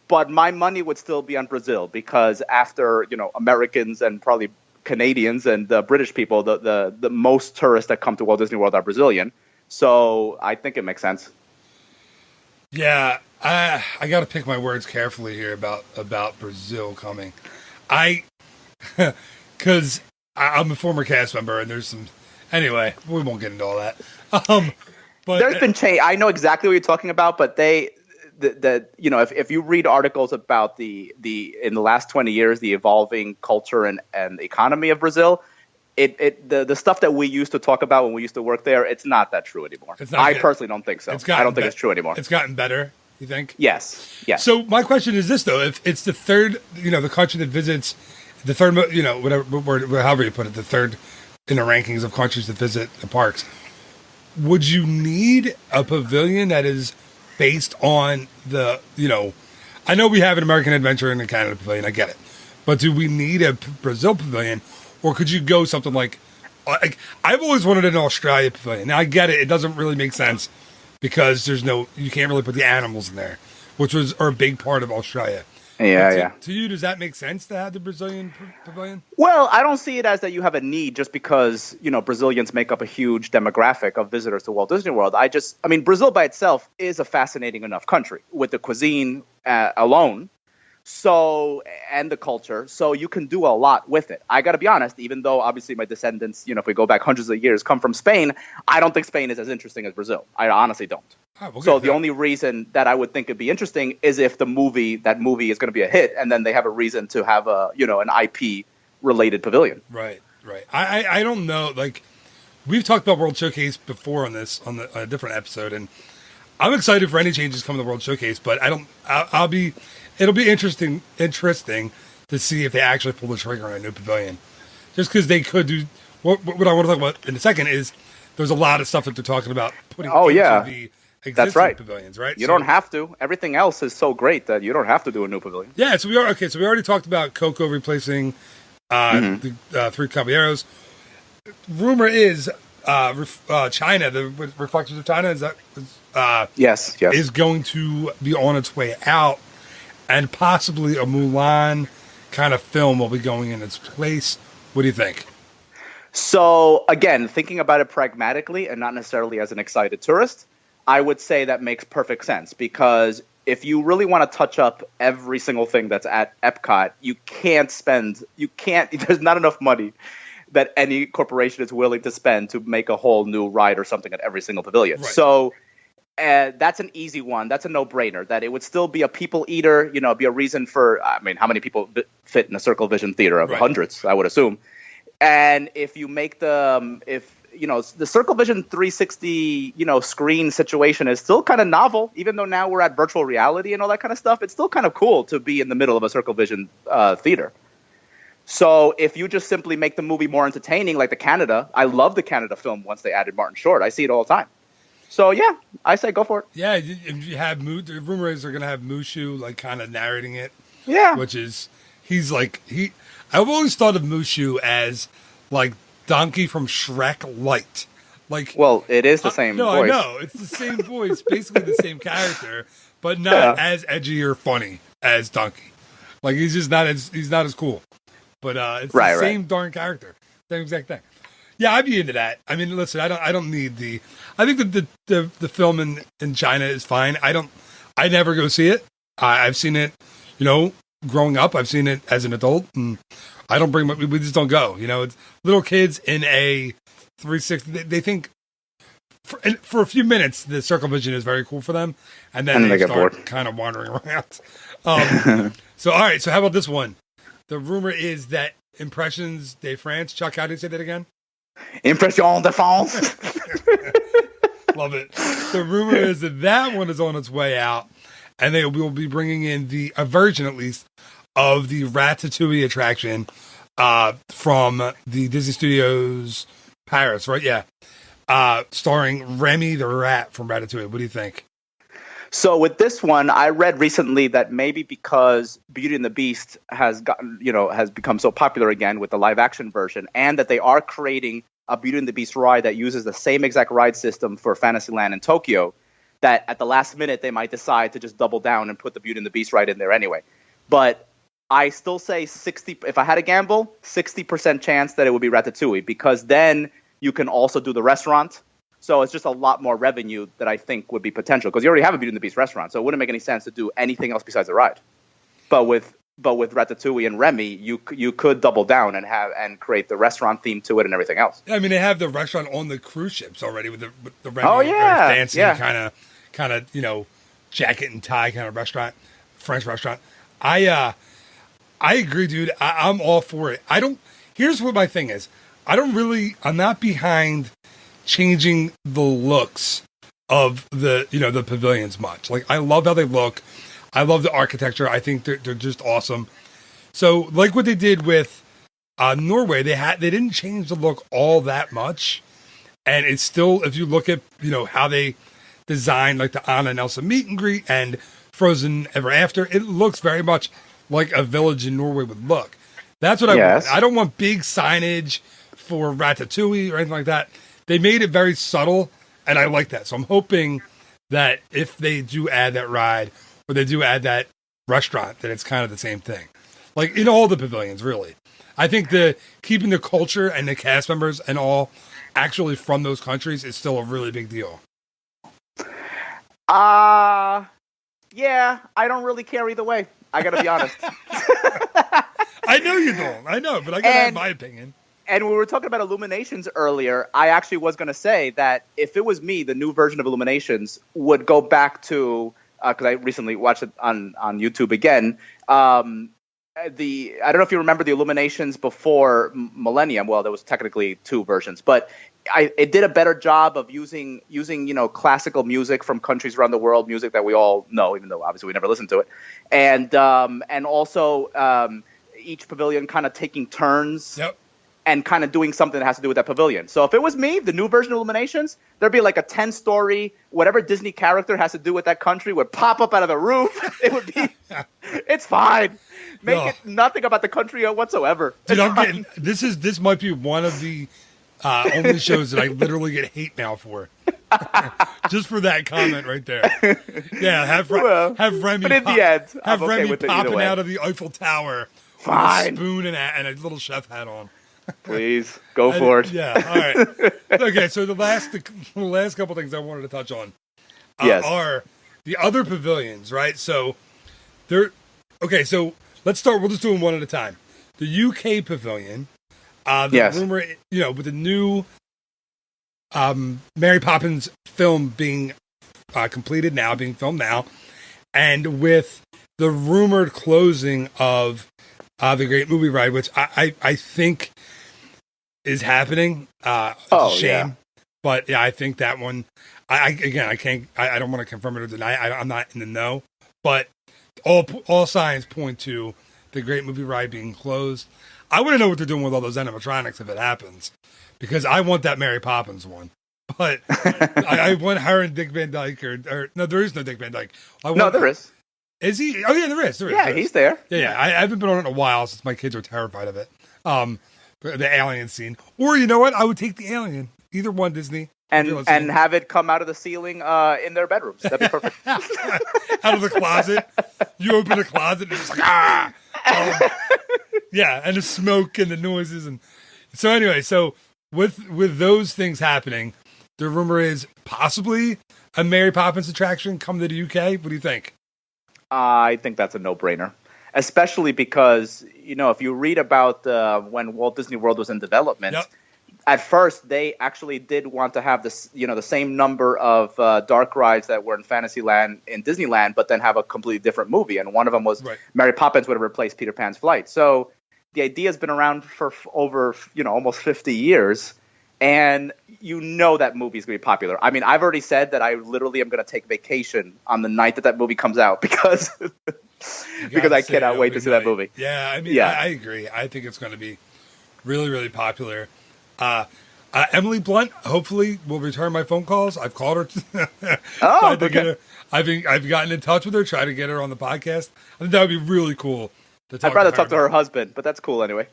But my money would still be on Brazil because after, Americans and probably Canadians and the British people, the most tourists that come to Walt Disney World are Brazilian. So I think it makes sense. Yeah, I got to pick my words carefully here about Brazil coming. Because I'm a former cast member, and there's some. Anyway, we won't get into all that. But there's been change. I know exactly what you're talking about, but if you read articles about the in the last 20 years the evolving culture and economy of Brazil, the stuff that we used to talk about when we used to work there, it's not that true anymore. I personally don't think so. I don't think it's true anymore. It's gotten better, you think? Yes. So my question is this though: if it's the third, the country that visits the third, whatever, however you put it, the third in the rankings of countries that visit the parks, would you need a pavilion that is based on the, I know we have an American Adventure and a Canada Pavilion, I get it. But do we need a Brazil Pavilion? Or could you go something like I've always wanted an Australia Pavilion. Now, I get it. It doesn't really make sense because you can't really put the animals in there, which are a big part of Australia. Yeah. To you, does that make sense to have the Brazilian Pavilion? Well, I don't see it as that you have a need just because, Brazilians make up a huge demographic of visitors to Walt Disney World. Brazil by itself is a fascinating enough country with the cuisine alone. So, and the culture. So you can do a lot with it. I got to be honest, even though obviously my descendants, if we go back hundreds of years, come from Spain, I don't think Spain is as interesting as Brazil. I honestly don't. So the only reason that I would think it'd be interesting is if that movie is going to be a hit, and then they have a reason to have an IP related pavilion. Right. I don't know. Like, we've talked about World Showcase before on a different episode, and I'm excited for any changes coming to the World Showcase. But it'll be interesting to see if they actually pull the trigger on a new pavilion. Just because they could do what I want to talk about in a second is there's a lot of stuff that they're talking about putting into the existing That's right. pavilions, right? You don't have to. Everything else is so great that you don't have to do a new pavilion. Yeah, so we already talked about Coco replacing the Three Caballeros. Rumor is China, the Reflections of China, Yes. is going to be on its way out, and possibly a Mulan kind of film will be going in its place. What do you think? So, again, thinking about it pragmatically and not necessarily as an excited tourist, I would say that makes perfect sense, because if you really want to touch up every single thing that's at Epcot, there's not enough money that any corporation is willing to spend to make a whole new ride or something at every single pavilion. Right. So that's an easy one. That's a no-brainer, that it would still be a people eater, be a reason for, how many people fit in a Circle Vision theater? Of hundreds, I would assume. And if you make the Circle Vision 360, screen situation is still kind of novel, even though now we're at virtual reality and all that kind of stuff. It's still kind of cool to be in the middle of a Circle Vision theater. So if you just simply make the movie more entertaining, like I love the Canada film once they added Martin Short. I see it all the time. So yeah, I say go for it. Yeah, if you have the rumor is they're gonna have Mushu like kind of narrating it. Yeah, which is I've always thought of Mushu as like Donkey from Shrek Light. Like, well, it is the same voice. I know. It's the same voice, basically the same character, but not as edgy or funny as Donkey. Like, he's not as cool. But it's the same darn character. Same exact thing. Yeah, I'd be into that. I mean, listen, I don't need I think that the film in China is fine. I never go see it. I've seen it, growing up. I've seen it as an adult, and I don't we just don't go. It's little kids in a 360. They think for a few minutes the Circle Vision is very cool for them, and then they start kind of wandering around. So all right. So how about this one? The rumor is that Impressions de France. Chuck, how do you say that again? Impression de France. Love it. The rumor is that one is on its way out, and they will be bringing in a version, at least, of the Ratatouille attraction from the Disney Studios Paris, right? Yeah. Starring Remy the rat from Ratatouille. What do you think? So with this one, I read recently that maybe because Beauty and the Beast has become so popular again with the live action version, and that they are creating a Beauty and the Beast ride that uses the same exact ride system for Fantasyland in Tokyo, that at the last minute they might decide to just double down and put the Beauty and the Beast ride in there anyway. But I still say if I had to gamble, 60% chance that it would be Ratatouille, because then you can also do the restaurant. So it's just a lot more revenue that I think would be potential, because you already have a Beauty and the Beast restaurant, so it wouldn't make any sense to do anything else besides the ride. But with Ratatouille and Remy, you could double down and create the restaurant theme to it and everything else. I mean, they have the restaurant on the cruise ships already with the Remy fancy kind of jacket and tie kind of restaurant, French restaurant. I agree, dude. I'm all for it. Here's what my thing is. I'm not behind changing the looks of the pavilions much. Like, I love how they look. I love the architecture. I think they're just awesome. So, like what they did with Norway, they didn't change the look all that much, and it's still, if you look at how they designed like the Anna and Elsa meet and greet and Frozen Ever After, it looks very much like a village in Norway would look. That's what I want. I don't want big signage for Ratatouille or anything like that. They made it very subtle, and I like that. So I'm hoping that if they do add that ride, or they do add that restaurant, that it's kind of the same thing. Like in all the pavilions, really. I think keeping the culture and the cast members and all actually from those countries is still a really big deal. Yeah, I don't really care either way. I gotta be honest. I know you don't. I know, but I gotta have my opinion. And we were talking about Illuminations earlier. I actually was going to say that if it was me, the new version of Illuminations would go back to, because I recently watched it on YouTube again, I don't know if you remember the Illuminations before Millennium. Well, there was technically two versions, but it did a better job of using classical music from countries around the world, music that we all know, even though obviously we never listened to it, and also each pavilion kind of taking turns. Yep. And kind of doing something that has to do with that pavilion. So if it was me, the new version of Illuminations, there'd be like a 10-story, whatever Disney character has to do with that country would pop up out of the roof. It would be, it's fine. Make it nothing about the country whatsoever. Dude, this might be one of the only shows that I literally get hate mail for. Just for that comment right there. Yeah, have Remy, but in the end, have okay Remy popping out of the Eiffel Tower fine. with a spoon and a little chef hat on. Please go for it. Yeah. All right. Okay. So the last couple things I wanted to touch on are the other pavilions, right? So okay. So let's start. We'll just do them one at a time. The UK pavilion. The rumor, with the new Mary Poppins film being completed now, being filmed now, and with the rumored closing of the Great Movie Ride, which I think is happening. It's a shame. Yeah. But yeah, I think that one, I don't want to confirm it or deny it. I'm not in the know, but all signs point to the Great Movie Ride being closed. I want to know what they're doing with all those animatronics if it happens, because I want that Mary Poppins one. But I want her and Dick Van Dyke, or no, there is no Dick Van Dyke. No, there is. Is he? Oh yeah, there is. Yeah, he's there. Yeah. I haven't been on it in a while since my kids are terrified of it. The alien scene, or you know what? I would take the alien. Either one, Disney, and have it come out of the ceiling in their bedrooms. That'd be perfect. Out of the closet, you open the closet and it's just like yeah, and the smoke and the noises, and so anyway. So with those things happening, the rumor is possibly a Mary Poppins attraction come to the UK. What do you think? I think that's a no-brainer. Especially because, if you read about when Walt Disney World was in development, at first they actually did want to have this, the same number of dark rides that were in Fantasyland in Disneyland, but then have a completely different movie. And one of them was Mary Poppins would have replaced Peter Pan's Flight. So the idea has been around for over, almost 50 years. And that movie is going to be popular. I mean, I've already said that I literally am going to take vacation on the night that movie comes out because I cannot wait to see that movie. Yeah, I mean, I agree. I think it's going to be really, really popular. Emily Blunt, hopefully, will return my phone calls. I've called her. Okay. I've gotten in touch with her, tried to get her on the podcast. I think that would be really cool. I'd rather talk to her husband, but that's cool anyway.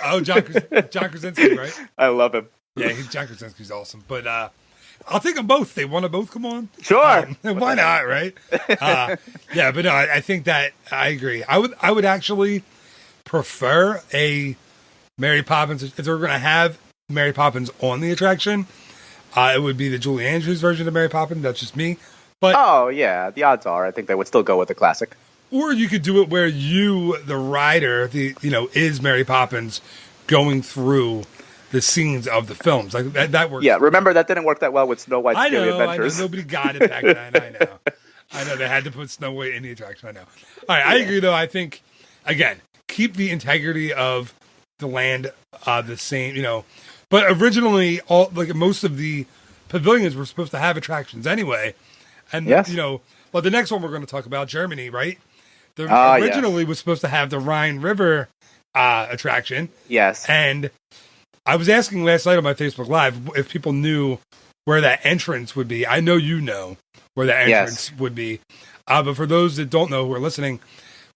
Oh, John Krasinski, right? I love him. Yeah, John Krasinski's awesome. But I'll take them both. They want to both come on? Sure. Why not, right? Yeah, but no, I think that I agree. I would actually prefer a Mary Poppins. If they're going to have Mary Poppins on the attraction, it would be the Julie Andrews version of Mary Poppins. That's just me. But the odds are I think they would still go with the classic. Or you could do it where you, the rider, is Mary Poppins going through the scenes of the films. Like that works. Yeah, remember that didn't work that well with Snow White's Scary Adventures. I know. Nobody got it back then. I know. They had to put Snow White in the attraction. I know. All right, I agree, though. I think, again, keep the integrity of the land the same, But originally, most of the pavilions were supposed to have attractions anyway. And, the next one we're going to talk about, Germany, right? Originally was supposed to have the Rhine River attraction. Yes. And I was asking last night on my Facebook Live if people knew where that entrance would be. I know where that entrance would be. But for those that don't know who are listening,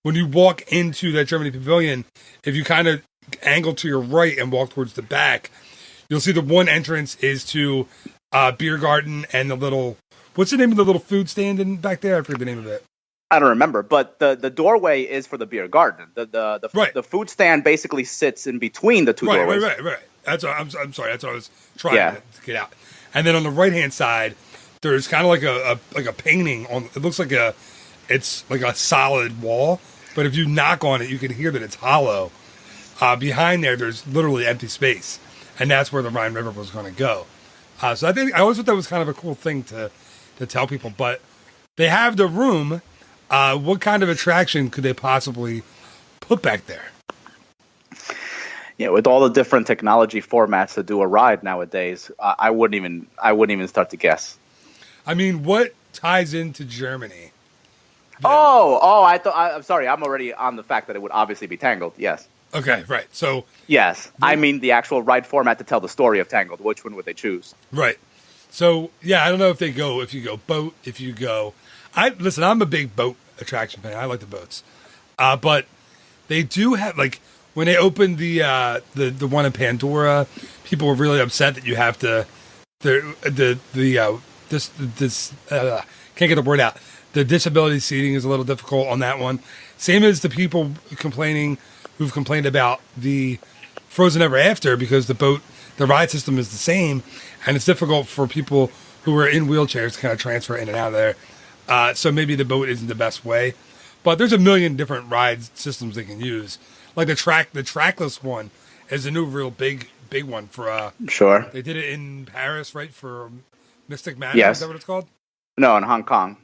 when you walk into that Germany pavilion, if you kind of angle to your right and walk towards the back, you'll see the one entrance is to Beer Garden and the little... What's the name of the little food stand back there? I forget the name of it. I don't remember, but the doorway is for the beer garden. The food stand basically sits in between the two doorways. Right. That's what, I'm sorry. That's what I was trying to get out. And then on the right hand side, there's kind of like a painting on. It looks like it's like a solid wall, but if you knock on it, you can hear that it's hollow. Behind there's literally empty space, and that's where the Rhine River was going to go. So I always thought that was kind of a cool thing to tell people. But they have the room. What kind of attraction could they possibly put back there? Yeah, with all the different technology formats to do a ride nowadays, I wouldn't even start to guess. I mean, what ties into Germany? I'm sorry. I'm already on the fact that it would obviously be Tangled. Yes. Okay, right. So yes, I mean the actual ride format to tell the story of Tangled. Which one would they choose? Right. So yeah, I don't know if you go boat, I'm a big boat attraction fan. I like the boats. But they do have, like, when they opened the one in Pandora, people were really upset that you have to can't get the word out. The disability seating is a little difficult on that one. Same as the people who've complained about the Frozen Ever After, because the ride system is the same, and it's difficult for people who are in wheelchairs to kind of transfer in and out of there. So maybe the boat isn't the best way. But there's a million different ride systems they can use. Like the trackless one is a new real big one for sure. They did it in Paris, right, for Mystic Manor. Yes. Is that what it's called? No, in Hong Kong.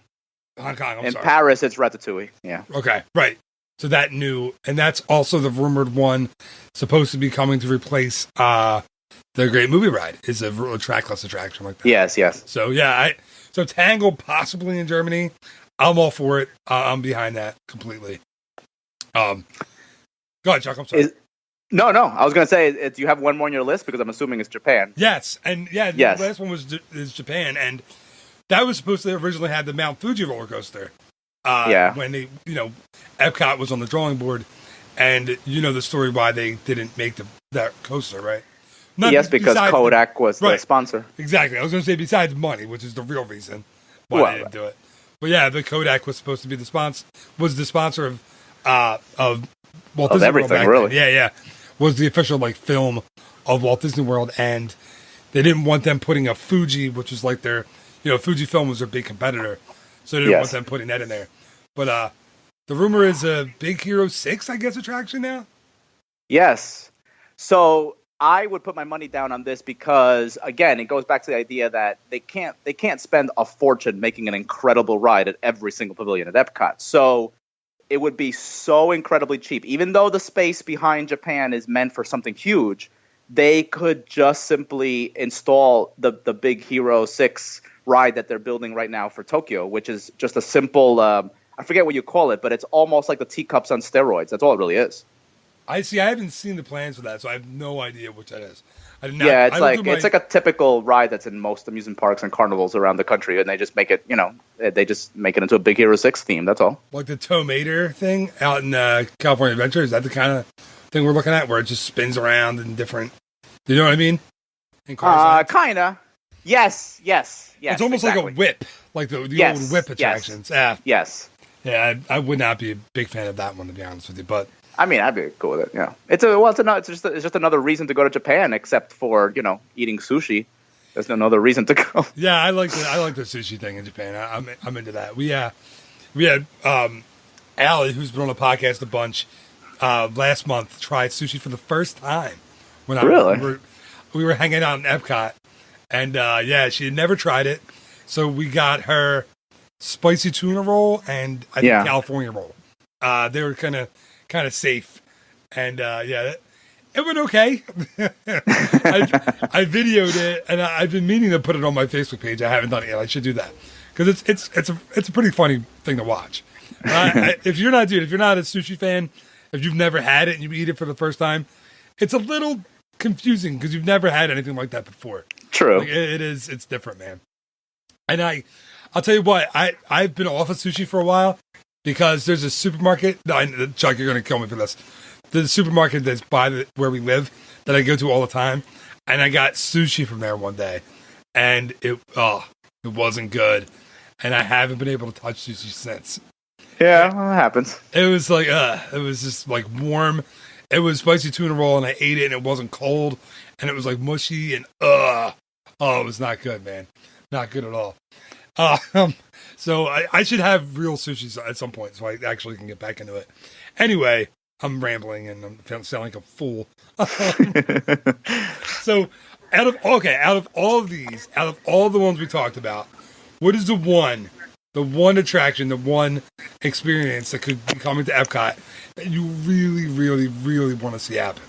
I'm sorry. In Paris, it's Ratatouille. Yeah. Okay, right. So that new, and that's also the rumored one supposed to be coming to replace the Great Movie Ride. Is a trackless attraction like that. Yes. So yeah, so Tangled possibly in Germany. I'm all for it. I'm behind that completely. Go ahead, Chuck. I'm sorry. No. I was going to say, do you have one more on your list? Because I'm assuming it's Japan. Yes, and the last one is Japan, and that was supposed to originally have the Mount Fuji roller coaster. When they, Epcot was on the drawing board, and you know the story why they didn't make that coaster, right? Because Kodak was the sponsor. Exactly. I was going to say besides money, which is the real reason why they didn't do it. But yeah, the Kodak was supposed to be the sponsor of Walt Disney everything, World. really. Yeah. Was the official film of Walt Disney World, and they didn't want them putting a Fuji, which was like their, Fujifilm was their big competitor, so they didn't want them putting that in there. But the rumor is a Big Hero 6, I guess, attraction now. Yes. So I would put my money down on this because, again, it goes back to the idea that they can't spend a fortune making an incredible ride at every single pavilion at Epcot. So it would be so incredibly cheap. Even though the space behind Japan is meant for something huge, they could just simply install the Big Hero 6 ride that they're building right now for Tokyo, which is just a simple, I forget what you call it, but it's almost like the teacups on steroids. That's all it really is. I haven't seen the plans for that, so I have no idea what that is. It's like a typical ride that's in most amusement parks and carnivals around the country, and they just make it, into a Big Hero 6 theme. That's all. Like the Tomater thing out in California Adventure. Is that the kind of thing we're looking at, where it just spins around in different? You know what I mean? Kinda. Yes. It's almost like a whip, like the old whip attractions. Yes. Yeah, I would not be a big fan of that one, to be honest with you, but. I mean, I'd be cool with it. Yeah, it's just another reason to go to Japan, except for eating sushi. There's another reason to go. Yeah, I like the sushi thing in Japan. I'm into that. We had Allie, who's been on the podcast a bunch, last month tried sushi for the first time when we were hanging out in Epcot, and she had never tried it, so we got her spicy tuna roll and I think California roll. They were kind of safe, and it went okay. I videoed it, and I've been meaning to put it on my Facebook page. I haven't done it yet. I should do that because it's a pretty funny thing to watch. If you're not a sushi fan, if you've never had it and you eat it for the first time, it's a little confusing because you've never had anything like that before. True, it's different, man. And I'll tell you what, I've been off of sushi for a while. Because there's a supermarket, Chuck, you're going to kill me for this. The supermarket that's by where we live that I go to all the time, and I got sushi from there one day, and it wasn't good, and I haven't been able to touch sushi since. Yeah, well, that happens. It was like it was just like warm. It was spicy tuna roll, and I ate it, and it wasn't cold, and it was like mushy, and it was not good, man, not good at all. So I should have real sushi at some point so I actually can get back into it. Anyway, I'm rambling and I'm sounding like a fool. So out of all the ones we talked about, what is the one the one attraction, the one experience that could be coming to Epcot that you really, really, really want to see happen?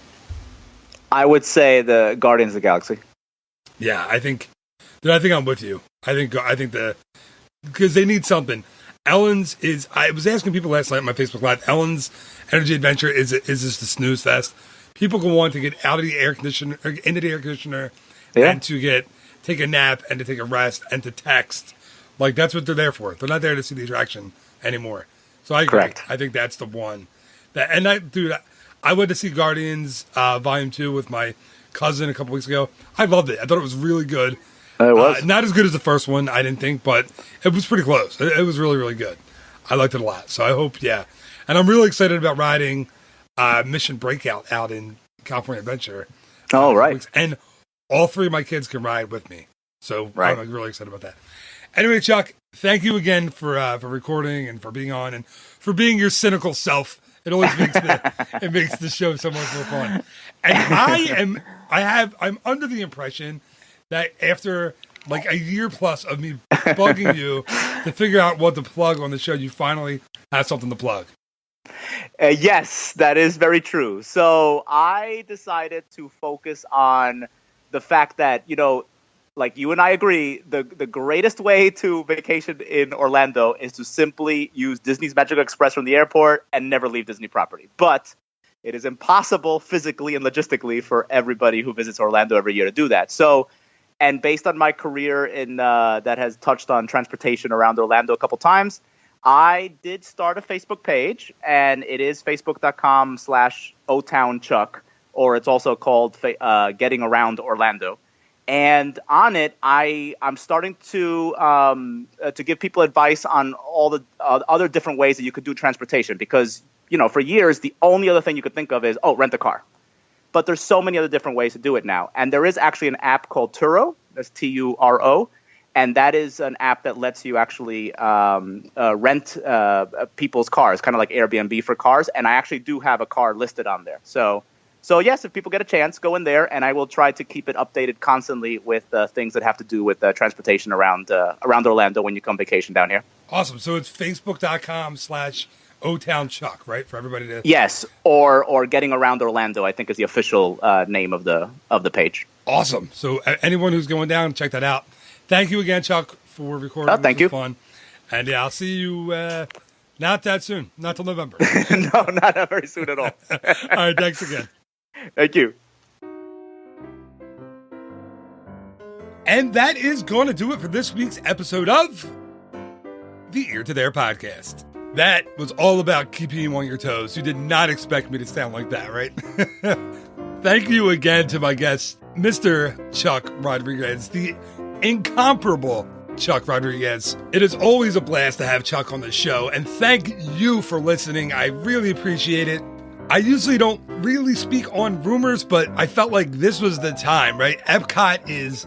I would say the Guardians of the Galaxy. Yeah, I think I'm with you. I think because they need something. Ellen's is. I was asking people last night on my Facebook Live. Ellen's Energy Adventure is just a snooze fest. People can want to get out of the air conditioner, into the air conditioner, and to take a nap and to take a rest and to text. Like, that's what they're there for. They're not there to see the attraction anymore. So I agree. Correct. I think that's the one. I went to see Guardians Volume 2 with my cousin a couple weeks ago. I loved it. I thought it was really good. It was. Not as good as the first one, I didn't think, but it was pretty close. It was really, really good. I liked it a lot. So I hope, yeah. And I'm really excited about riding Mission Breakout out in California Adventure. Oh, right. And all three of my kids can ride with me. So I'm really excited about that. Anyway, Chuck, thank you again for recording and for being on and for being your cynical self. It always makes the show so much more fun. And I'm under the impression that after like a year plus of me bugging you to figure out what to plug on the show, you finally have something to plug. Yes, that is very true. So I decided to focus on the fact that, like you and I agree, the greatest way to vacation in Orlando is to simply use Disney's Magical Express from the airport and never leave Disney property. But it is impossible physically and logistically for everybody who visits Orlando every year to do that. So, and based on my career in that has touched on transportation around Orlando a couple times, I did start a Facebook page, and it is facebook.com/OTownChuck, or it's also called Getting Around Orlando. And on it, I'm starting to give people advice on all the other different ways that you could do transportation. Because, for years, the only other thing you could think of is, rent a car. But there's so many other different ways to do it now. And there is actually an app called Turo. That's Turo. And that is an app that lets you actually rent people's cars, kind of like Airbnb for cars. And I actually do have a car listed on there. So yes, if people get a chance, go in there, and I will try to keep it updated constantly with things that have to do with transportation around Orlando when you come vacation down here. Awesome. So it's facebook.com/OTownChuck, right? For everybody to... Yes, or Getting Around Orlando, I think is the official name of the page. Awesome. So anyone who's going down, check that out. Thank you again, Chuck, for recording. Thank you. Fun. And I'll see you not that soon, not till November. No, not very soon at all. All right, thanks again. Thank you. And that is going to do it for this week's episode of the Ear to There podcast. That was all about keeping you on your toes. You did not expect me to sound like that, right? Thank you again to my guest, Mr. Chuck Rodriguez, the incomparable Chuck Rodriguez. It is always a blast to have Chuck on the show, and thank you for listening. I really appreciate it. I usually don't really speak on rumors, but I felt like this was the time, right? Epcot is,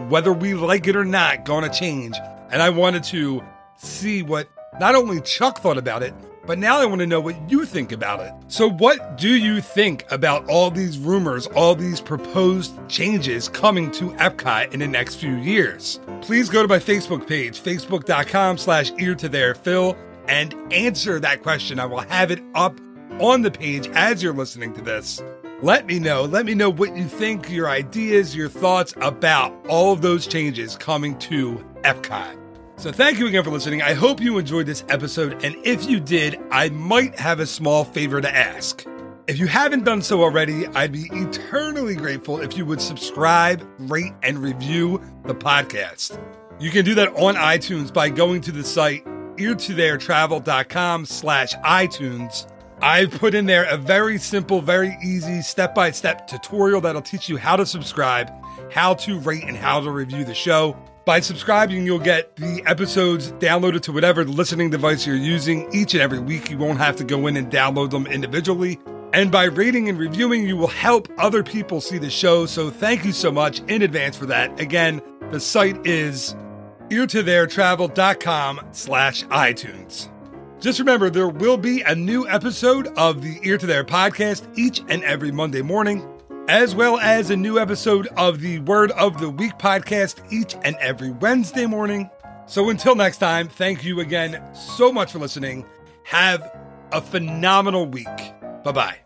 whether we like it or not, going to change. And I wanted to see what not only Chuck thought about it, but now I want to know what you think about it. So what do you think about all these rumors, all these proposed changes coming to Epcot in the next few years? Please go to my Facebook page, facebook.com/eartotherphil, and answer that question. I will have it up on the page as you're listening to this. Let me know what you think, your ideas, your thoughts about all of those changes coming to Epcot. So thank you again for listening. I hope you enjoyed this episode, and if you did, I might have a small favor to ask. If you haven't done so already, I'd be eternally grateful if you would subscribe, rate, and review the podcast. You can do that on iTunes by going to the site eartotheretravel.com/iTunes. I've put in there a very simple, very easy step-by-step tutorial that'll teach you how to subscribe, how to rate, and how to review the show. By subscribing, you'll get the episodes downloaded to whatever listening device you're using each and every week. You won't have to go in and download them individually. And by rating and reviewing, you will help other people see the show. So thank you so much in advance for that. Again, the site is eartotheretravel.com/iTunes. Just remember, there will be a new episode of the Ear to There podcast each and every Monday morning, as well as a new episode of the Word of the Week podcast each and every Wednesday morning. So until next time, thank you again so much for listening. Have a phenomenal week. Bye-bye.